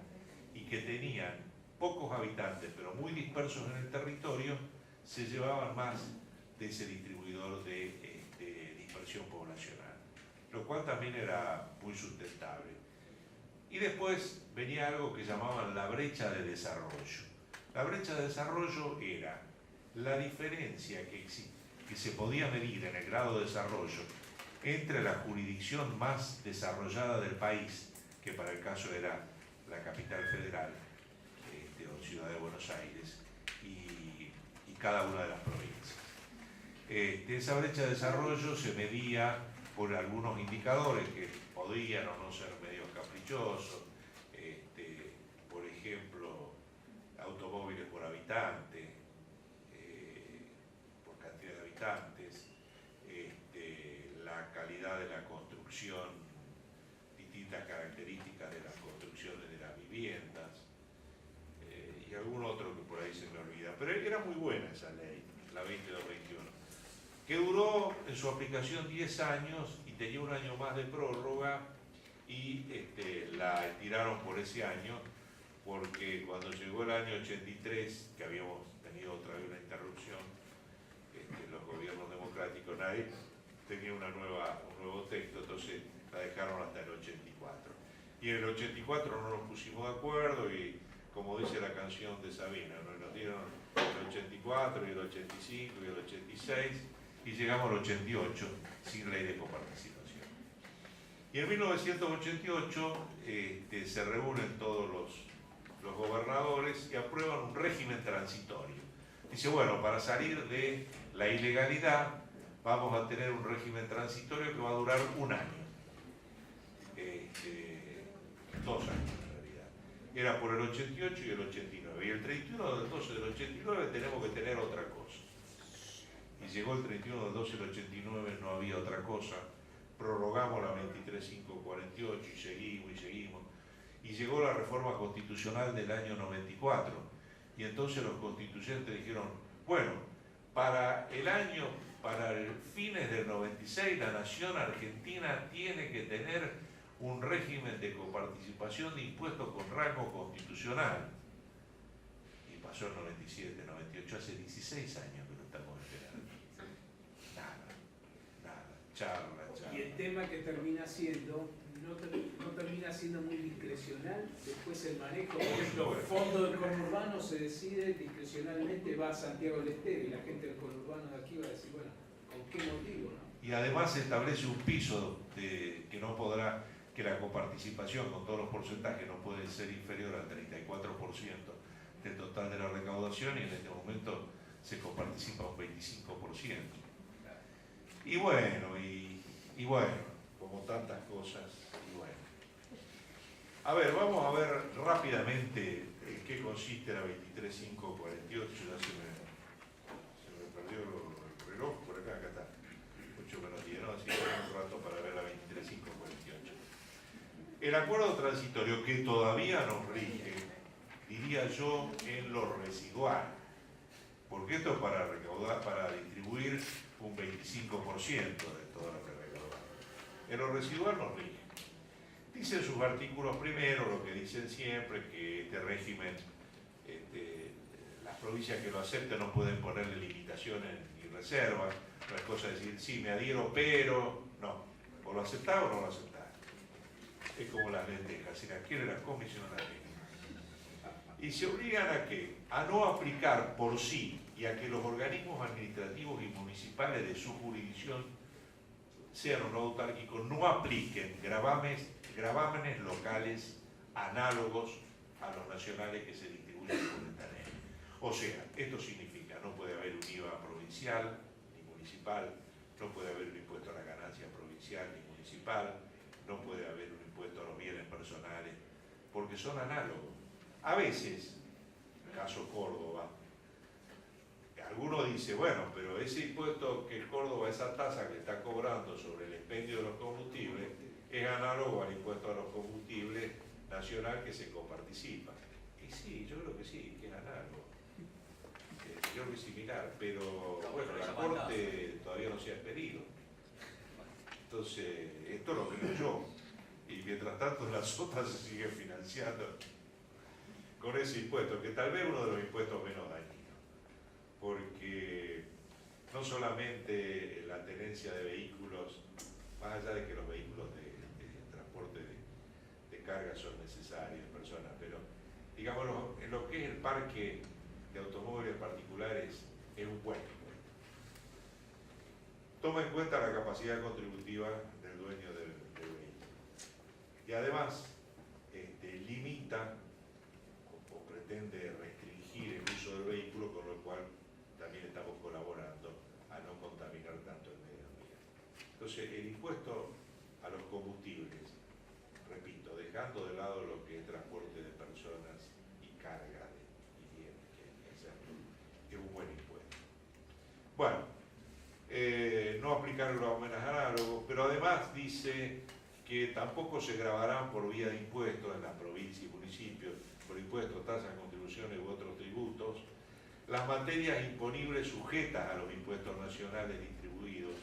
y que tenían pocos habitantes, pero muy dispersos en el territorio, se llevaban más de ese distribuidor de dispersión poblacional, lo cual también era muy sustentable. Y después venía algo que llamaban la brecha de desarrollo. La brecha de desarrollo era la diferencia que se podía medir en el grado de desarrollo entre la jurisdicción más desarrollada del país, que para el caso era la capital federal, o Ciudad de Buenos Aires, y cada una de las provincias. Esa brecha de desarrollo se medía por algunos indicadores que podían o no ser medios caprichosos, por ejemplo, automóviles por habitante, por cantidad de habitantes, la calidad de la construcción, distintas características de las construcciones de las viviendas, y algún otro que por ahí se me olvida. Pero era muy buena esa ley, la 2221, que duró en su aplicación 10 años y tenía un año más de prórroga, y la estiraron por ese año, porque cuando llegó el año 83, que habíamos tenido otra vez una interrupción, los gobiernos democráticos burocrático, nadie tenía un nuevo texto, entonces la dejaron hasta el 84. Y en el 84 no nos pusimos de acuerdo y, como dice la canción de Sabina, nos dieron el 84 y el 85 y el 86 y llegamos al 88 sin ley de coparticipación. Y en 1988 se reúnen todos los gobernadores y aprueban un régimen transitorio. Dice, bueno, para salir de la ilegalidad vamos a tener un régimen transitorio que va a durar un año. 2 años en realidad. Era por el 88 y el 89. Y el 31 del 12 del 89 tenemos que tener otra cosa. Y llegó el 31 del 12 del 89, no había otra cosa. Prorrogamos la 23.548 y seguimos. Y llegó la reforma constitucional del año 94. Y entonces los constituyentes dijeron, bueno, para el fines del 96, la nación argentina tiene que tener un régimen de coparticipación de impuestos con rango constitucional. Y pasó el 97, 98, hace 16 años que lo estamos esperando. Nada, charla. Y el tema que termina siendo, no termina siendo muy discrecional, después el manejo, por ejemplo, el fondo del conurbano se decide discrecionalmente, va a Santiago del Estero y la gente del conurbano de aquí va a decir, bueno, ¿con qué motivo? ¿No? Y además se establece un piso que la coparticipación con todos los porcentajes no puede ser inferior al 34% del total de la recaudación y en este momento se coparticipa un 25%. Y bueno, como tantas cosas, y bueno. A ver, vamos a ver rápidamente en qué consiste la 23.548, ya se me perdió el reloj, por acá está, 8 menos 10, ¿no? Así que tengo un rato para ver la 23.548. El acuerdo transitorio que todavía nos rige, diría yo, en lo residual, porque esto es para recaudar, para distribuir un 25% de toda la recaudación. En lo residual nos rige. Dicen sus artículos primero, lo que dicen siempre, que este régimen, las provincias que lo acepten no pueden ponerle limitaciones ni reservas. No es cosa de decir, sí, me adhiero, pero no. O lo aceptás o no lo aceptás. Es como las lentejas, si las quiere las come y si no las deja. Y se obligan a ¿qué? A no aplicar por sí y a que los organismos administrativos y municipales de su jurisdicción, sean o no autárquicos, no apliquen gravámenes locales análogos a los nacionales que se distribuyen por esta ley. O sea, esto significa, no puede haber un IVA provincial ni municipal, no puede haber un impuesto a la ganancia provincial ni municipal, no puede haber un impuesto a los bienes personales, porque son análogos. A veces, el caso Córdoba, alguno dice, bueno, pero ese impuesto que Córdoba, esa tasa que está cobrando sobre el expendio de los combustibles, es análogo al impuesto a los combustibles nacional que se coparticipa. Y sí, yo creo que sí, que es análogo. Yo creo que es similar, pero bueno, la Corte todavía no se ha expedido. Entonces, esto lo creo yo. Y mientras tanto la SOTA se sigue financiando con ese impuesto, que tal vez uno de los impuestos menos dañinos. Porque no solamente la tenencia de vehículos, más allá de que los vehículos de transporte de carga son necesarios, personas, pero digamos, en lo que es el parque de automóviles particulares es un buen impuesto. Toma en cuenta la capacidad contributiva del dueño del vehículo. Y además limita o pretende restringir el uso del vehículo, con lo cual también estamos colaborando a no contaminar tanto el medio ambiente. Entonces, el impuesto a los combustibles, repito, dejando de lado lo que es transporte de personas y carga y bienes que hay que hacerlo, es un buen impuesto. Bueno, no aplicar gravámenes análogos, pero además dice que tampoco se gravarán por vía de impuestos en las provincias y municipios, por impuestos, tasas, contribuciones u otros tributos, las materias imponibles sujetas a los impuestos nacionales distribuidos,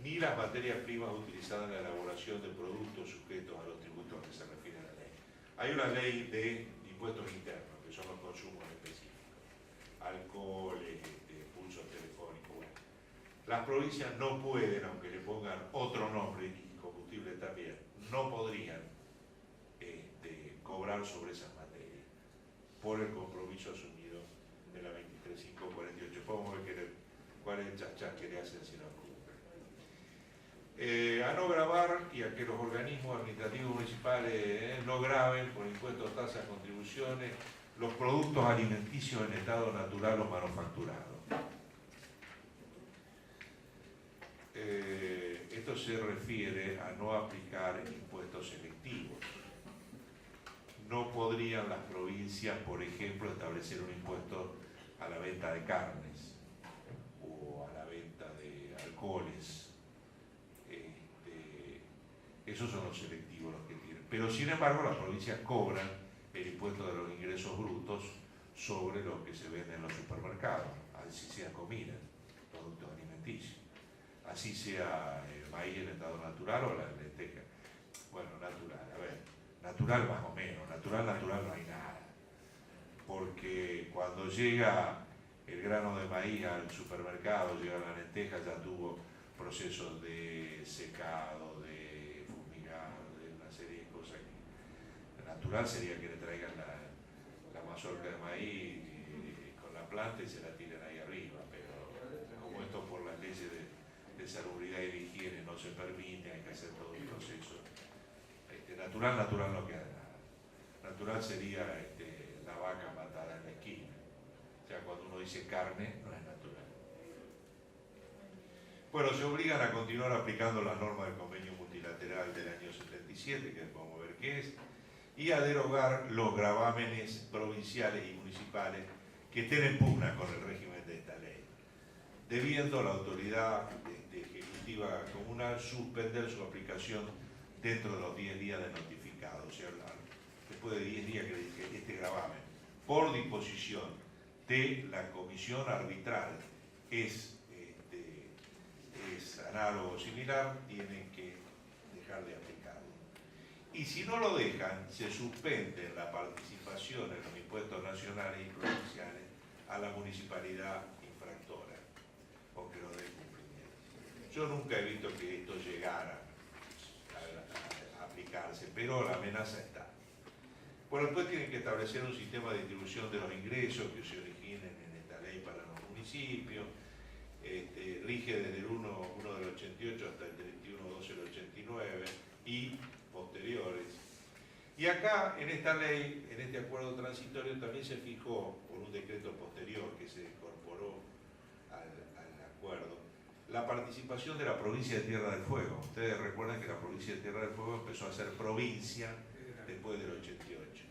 ni las materias primas utilizadas en la elaboración de productos sujetos a los tributos a que se refiere la ley. Hay una ley de impuestos internos, que son los consumos específicos, alcoholes, pulsos telefónicos, bueno. Las provincias no pueden, aunque le pongan otro nombre y combustible también, no podrían cobrar sobre esas materias por el compromiso asumido de la 23.548. Podemos ver cuál es el chachás que le hacen si no cumple. A no gravar y a que los organismos administrativos municipales no graben por impuestos, tasas, contribuciones, los productos alimenticios en estado natural o manufacturado. Esto se refiere a no aplicar impuestos selectivos. No podrían las provincias, por ejemplo, establecer un impuesto a la venta de carnes o a la venta de alcoholes. Esos son los selectivos los que tienen. Pero sin embargo las provincias cobran el impuesto de los ingresos brutos sobre lo que se vende en los supermercados, así sea comida, productos alimenticios, así sea el maíz en estado natural o la lenteja. Bueno, natural, a ver, natural más o menos, natural no hay nada, porque cuando llega el grano de maíz al supermercado, llega la lenteja, ya tuvo procesos de secado, de fumigado, de una serie de cosas que natural sería que le traigan la mazorca de maíz con la planta y se la tiren ahí arriba, pero como esto por las leyes de salubridad y de higiene no se permite, hay que hacer todo un proceso. Natural no queda nada. Natural sería la vaca matada en la esquina. O sea, cuando uno dice carne, no es natural. Bueno, se obligan a continuar aplicando las normas del convenio multilateral del año 77, que podemos ver qué es, y a derogar los gravámenes provinciales y municipales que estén en pugna con el régimen de esta ley, debiendo la autoridad ejecutiva comunal suspender su aplicación dentro de los 10 días de notificado, o sea, después de 10 días que este gravamen, por disposición de la comisión arbitral, es análogo o similar, tienen que dejar de aplicarlo. Y si no lo dejan, se suspende la participación en los impuestos nacionales y provinciales a la municipalidad infractora, o que lo dé cumplimiento. Yo nunca he visto que esto llegara a aplicarse, pero la amenaza está. Por después tienen que establecer un sistema de distribución de los ingresos que se originen en esta ley para los municipios. Rige desde el 1 del 88 hasta el 31/12 del 89 y posteriores. Y acá, en esta ley, en este acuerdo transitorio, también se fijó, por un decreto posterior que se incorporó al acuerdo, la participación de la provincia de Tierra del Fuego. Ustedes recuerdan que la provincia de Tierra del Fuego empezó a ser provincia después del 88.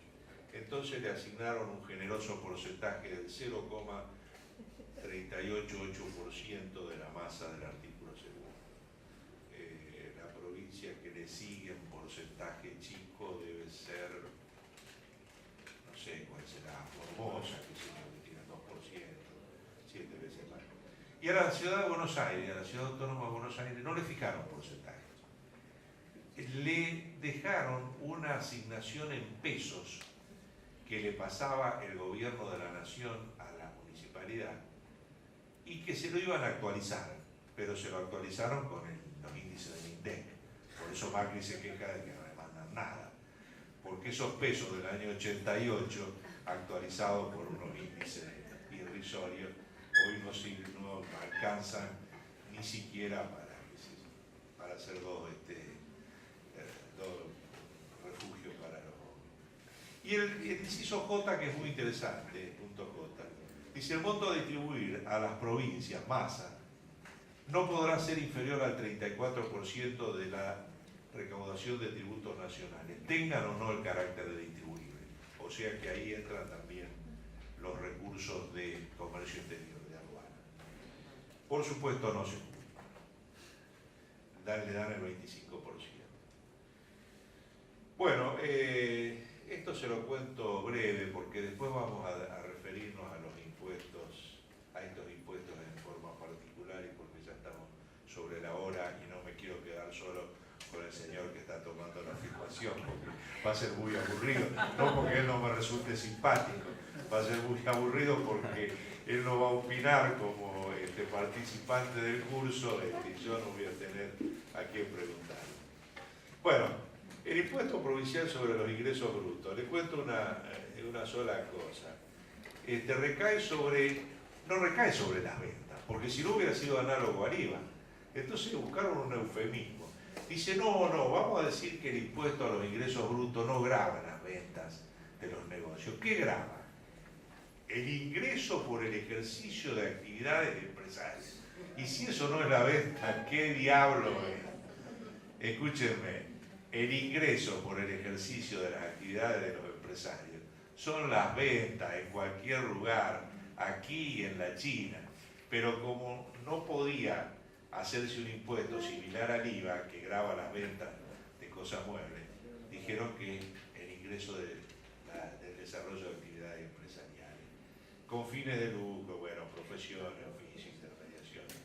Entonces le asignaron un generoso porcentaje del 0,388% de la masa del artículo segundo. La provincia que le sigue en porcentaje chico debe ser, no sé cuál será, Formosa, que tiene 2%, 7 veces más. Y a la ciudad de Buenos Aires, a la ciudad autónoma de Buenos Aires, no le fijaron porcentajes. Le dejaron una asignación en pesos que le pasaba el gobierno de la nación a la municipalidad y que se lo iban a actualizar, pero se lo actualizaron con los índices del INDEC. Por eso Macri se queja de que no le mandan nada, porque esos pesos del año 88, actualizados por unos índices irrisorios, hoy no alcanzan ni siquiera para hacer dos refugios para los... Y el inciso J, que es muy interesante, punto J, dice: el monto a distribuir a las provincias, masa, no podrá ser inferior al 34% de la recaudación de tributos nacionales, tengan o no el carácter de distribuible. O sea que ahí entran también los recursos de comercio exterior, de aduana. Por supuesto no se cumple. Le dan el 25%. Bueno, esto se lo cuento breve porque después vamos a referirnos a los impuestos, a estos impuestos en forma particular, y porque ya estamos sobre la hora y no me quiero quedar solo con el señor que está tomando la filmación, porque va a ser muy aburrido, no porque él no me resulte simpático, va a ser muy aburrido porque él no va a opinar como participante del curso, yo no voy a tener a quién preguntar. Bueno, el impuesto provincial sobre los ingresos brutos, le cuento una sola cosa. No recae sobre las ventas, porque si no hubiera sido análogo al IVA. Entonces buscaron un eufemismo. Dice, no, vamos a decir que el impuesto a los ingresos brutos no grava las ventas de los negocios. ¿Qué grava? El ingreso por el ejercicio de actividades empresariales. Y si eso no es la venta, ¿qué diablo es? Escúchenme, el ingreso por el ejercicio de las actividades de los empresarios son las ventas en cualquier lugar, aquí y en la China. Pero como no podía hacerse un impuesto similar al IVA que grava las ventas de cosas muebles, dijeron que el ingreso del desarrollo de actividades empresariales con fines de lucro, bueno, profesiones, oficios, intermediaciones,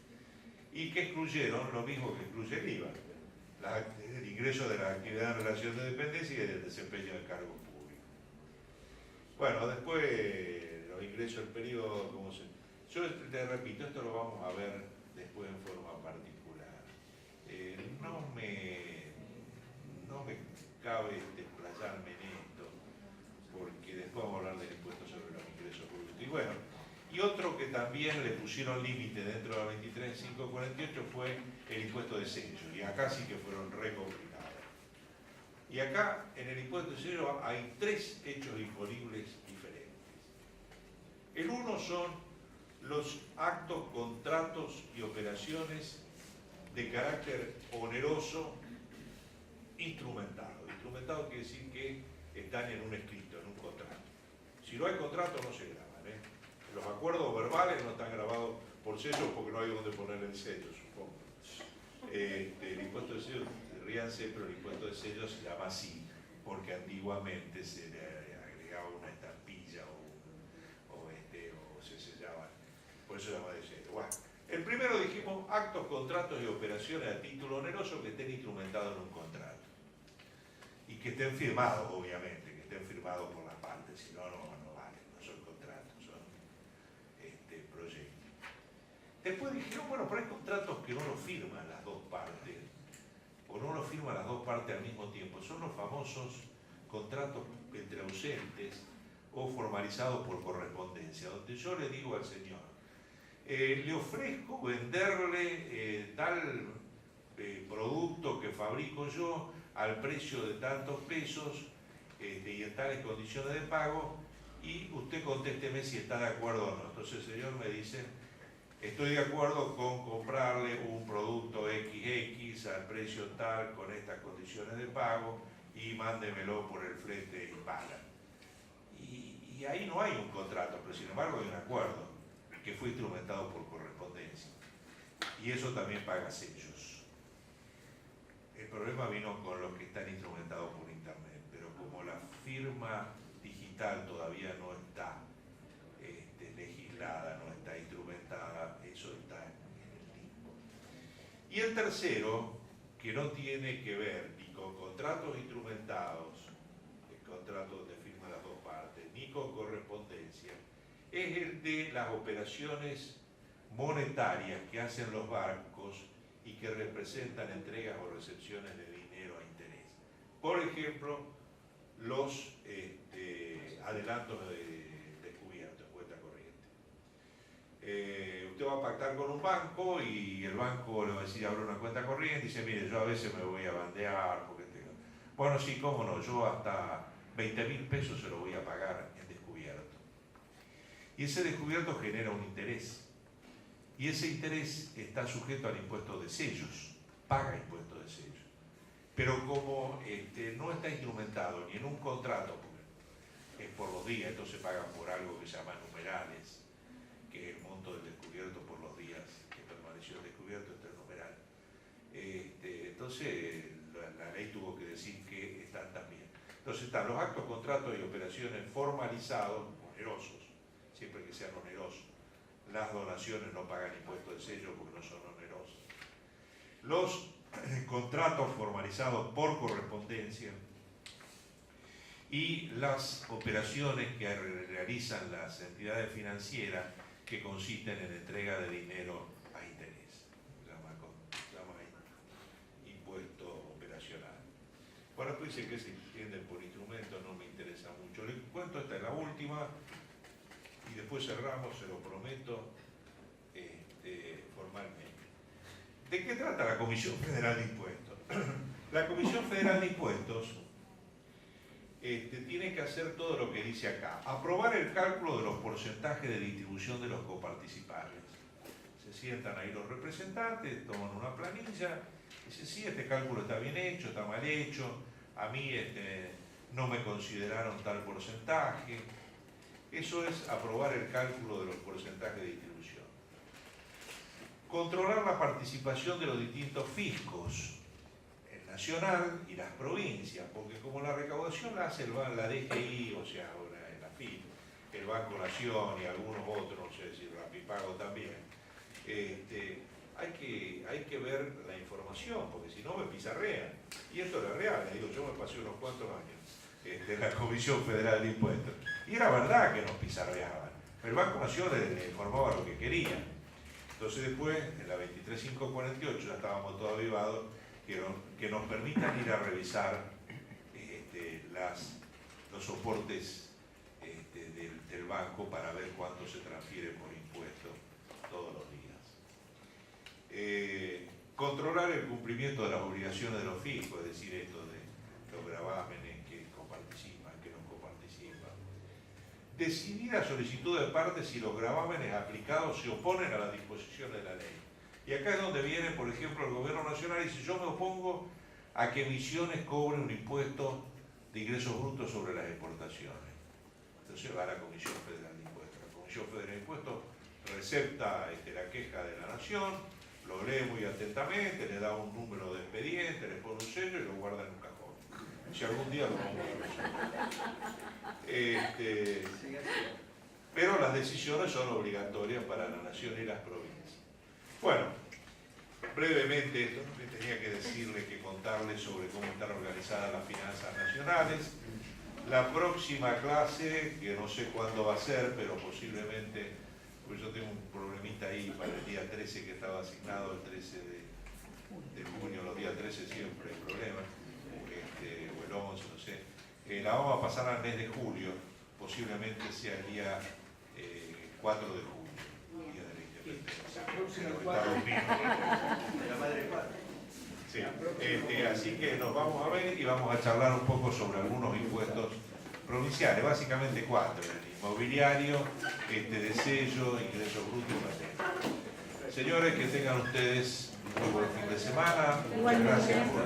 y que excluyeron lo mismo que excluye el IVA, el ingreso de la actividad en relación de dependencia y del desempeño de cargos públicos. Bueno, después los ingresos del periodo, yo te repito, esto lo vamos a ver después en forma particular. No me cabe desplayarme en esto, porque después vamos a hablar del impuesto sobre los ingresos brutos. Y bueno, y otro que también le pusieron límite dentro de la 23.548 fue el impuesto de sello, y acá sí que fueron re complicados. Y acá, en el impuesto de sello, hay 3 hechos imponibles diferentes. El uno son los actos, contratos y operaciones de carácter oneroso instrumentado. Instrumentado quiere decir que están en un escrito, en un contrato. Si no hay contrato no se graban. Los acuerdos verbales no están grabados por sello porque no hay donde poner el sello, supongo. El impuesto de sello, ríanse, pero el impuesto de sello se llama así porque antiguamente se le agregaba una estampilla o se sellaba. Por eso se llama de sello. Bueno, el primero dijimos actos, contratos y operaciones a título oneroso que estén instrumentados en un contrato. Y que estén firmados, obviamente, que estén firmados por las partes, si no, no valen, no son contratos, son proyectos. Después dijeron, bueno, pero hay contratos que no lo firman las dos partes, o no lo firman las dos partes al mismo tiempo. Son los famosos contratos entre ausentes o formalizados por correspondencia, donde yo le digo al señor, le ofrezco venderle tal producto que fabrico yo al precio de tantos pesos y en tales condiciones de pago, y usted contésteme si está de acuerdo o no. Entonces el señor me dice, estoy de acuerdo con comprarle un producto XX al precio tal, con estas condiciones de pago, y mándemelo por el flete y paga. Y ahí no hay un contrato, pero sin embargo hay un acuerdo que fue instrumentado por correspondencia. Y eso también paga sellos. El problema vino con los que están instrumentados por internet, pero como la firma digital todavía no está legislada, no está instrumentada, eso está en el limbo. Y el tercero, que no tiene que ver ni con contratos instrumentados, contratos de firma de las dos partes, ni con correspondencia, es el de las operaciones monetarias que hacen los bancos y que representan entregas o recepciones de dinero a interés. Por ejemplo, los adelantos descubiertos en cuenta corriente. Usted va a pactar con un banco y el banco le va a decir, abre una cuenta corriente y dice, mire, yo a veces me voy a bandear porque tengo... Bueno, sí, cómo no, yo hasta 20.000 pesos se lo voy a pagar en descubierto. Y ese descubierto genera un interés. Y ese interés está sujeto al impuesto de sellos, paga impuesto de sellos. Pero como no está instrumentado ni en un contrato, porque es por los días, entonces pagan por algo que se llama numerales, que es el monto del descubierto por los días que permaneció el descubierto, este es numeral. Entonces la ley tuvo que decir que están también. Entonces están los actos, contratos y operaciones formalizados, onerosos, siempre que sean onerosos. Las donaciones no pagan impuesto de sello porque no son onerosos. Los contratos formalizados por correspondencia y las operaciones que realizan las entidades financieras que consisten en entrega de dinero dice que se entienden por instrumentos, no me interesa mucho. Les cuento, esta es la última, y después cerramos, se lo prometo, formalmente. ¿De qué trata la Comisión Federal de Impuestos? La Comisión Federal de Impuestos tiene que hacer todo lo que dice acá. Aprobar el cálculo de los porcentajes de distribución de los coparticipables. Se sientan ahí los representantes, toman una planilla, dicen, sí, este cálculo está bien hecho, está mal hecho, a mí no me consideraron tal porcentaje. Eso es aprobar el cálculo de los porcentajes de distribución. Controlar la participación de los distintos fiscos, el nacional y las provincias, porque como la recaudación la hace la DGI, o sea, la FIP, el Banco Nación y algunos otros, no sé si Rapipago también, hay que ver la información, porque si no me pizarrean. Y esto era real, le digo, yo me pasé unos cuantos años en la Comisión Federal de Impuestos. Y era verdad que nos pizarreaban. El Banco Nación le informaba lo que quería. Entonces después, en la 23548, ya estábamos todos avivados, que nos permitan ir a revisar los soportes del banco para ver cuánto se transfiere por impuesto todos los días. Controlar el cumplimiento de las obligaciones de los fiscos, es decir, esto de los gravámenes que coparticipan, que no coparticipan. Decidir a solicitud de parte si los gravámenes aplicados se oponen a las disposiciones de la ley. Y acá es donde viene, por ejemplo, el Gobierno Nacional y dice, yo me opongo a que Misiones cobre un impuesto de ingresos brutos sobre las exportaciones. Entonces va a la Comisión Federal de Impuestos. La Comisión Federal de Impuestos recepta la queja de la Nación, lo lee muy atentamente, le da un número de expediente, le pone un sello y lo guarda en un cajón. Si algún día lo vamos a solucionar. Pero las decisiones son obligatorias para la Nación y las provincias. Bueno, brevemente esto no le tenía que decirle, que contarle sobre cómo están organizadas las finanzas nacionales. La próxima clase, que no sé cuándo va a ser, pero posiblemente, pues yo tengo un problemita ahí para el día 13 que estaba asignado, el 13 de junio, los días 13 siempre hay problemas, o el 11, no sé. La vamos a pasar al mes de julio, posiblemente sea el día 4 de julio, día de la independencia. De la madre patria. Sí. Así que nos vamos a ver y vamos a charlar un poco sobre algunos impuestos provinciales, básicamente 4, el inmobiliario, de sello, ingresos brutos y patente. Señores, que tengan ustedes un muy buen fin de semana. Muchas gracias por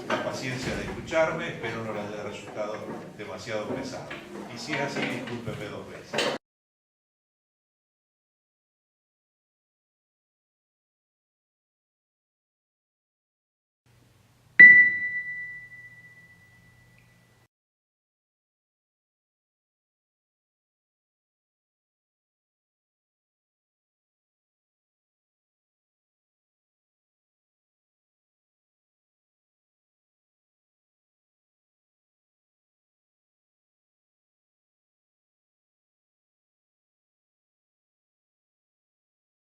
la paciencia de escucharme, espero no les haya resultado demasiado pesado. Y si es así, discúlpenme 2 veces.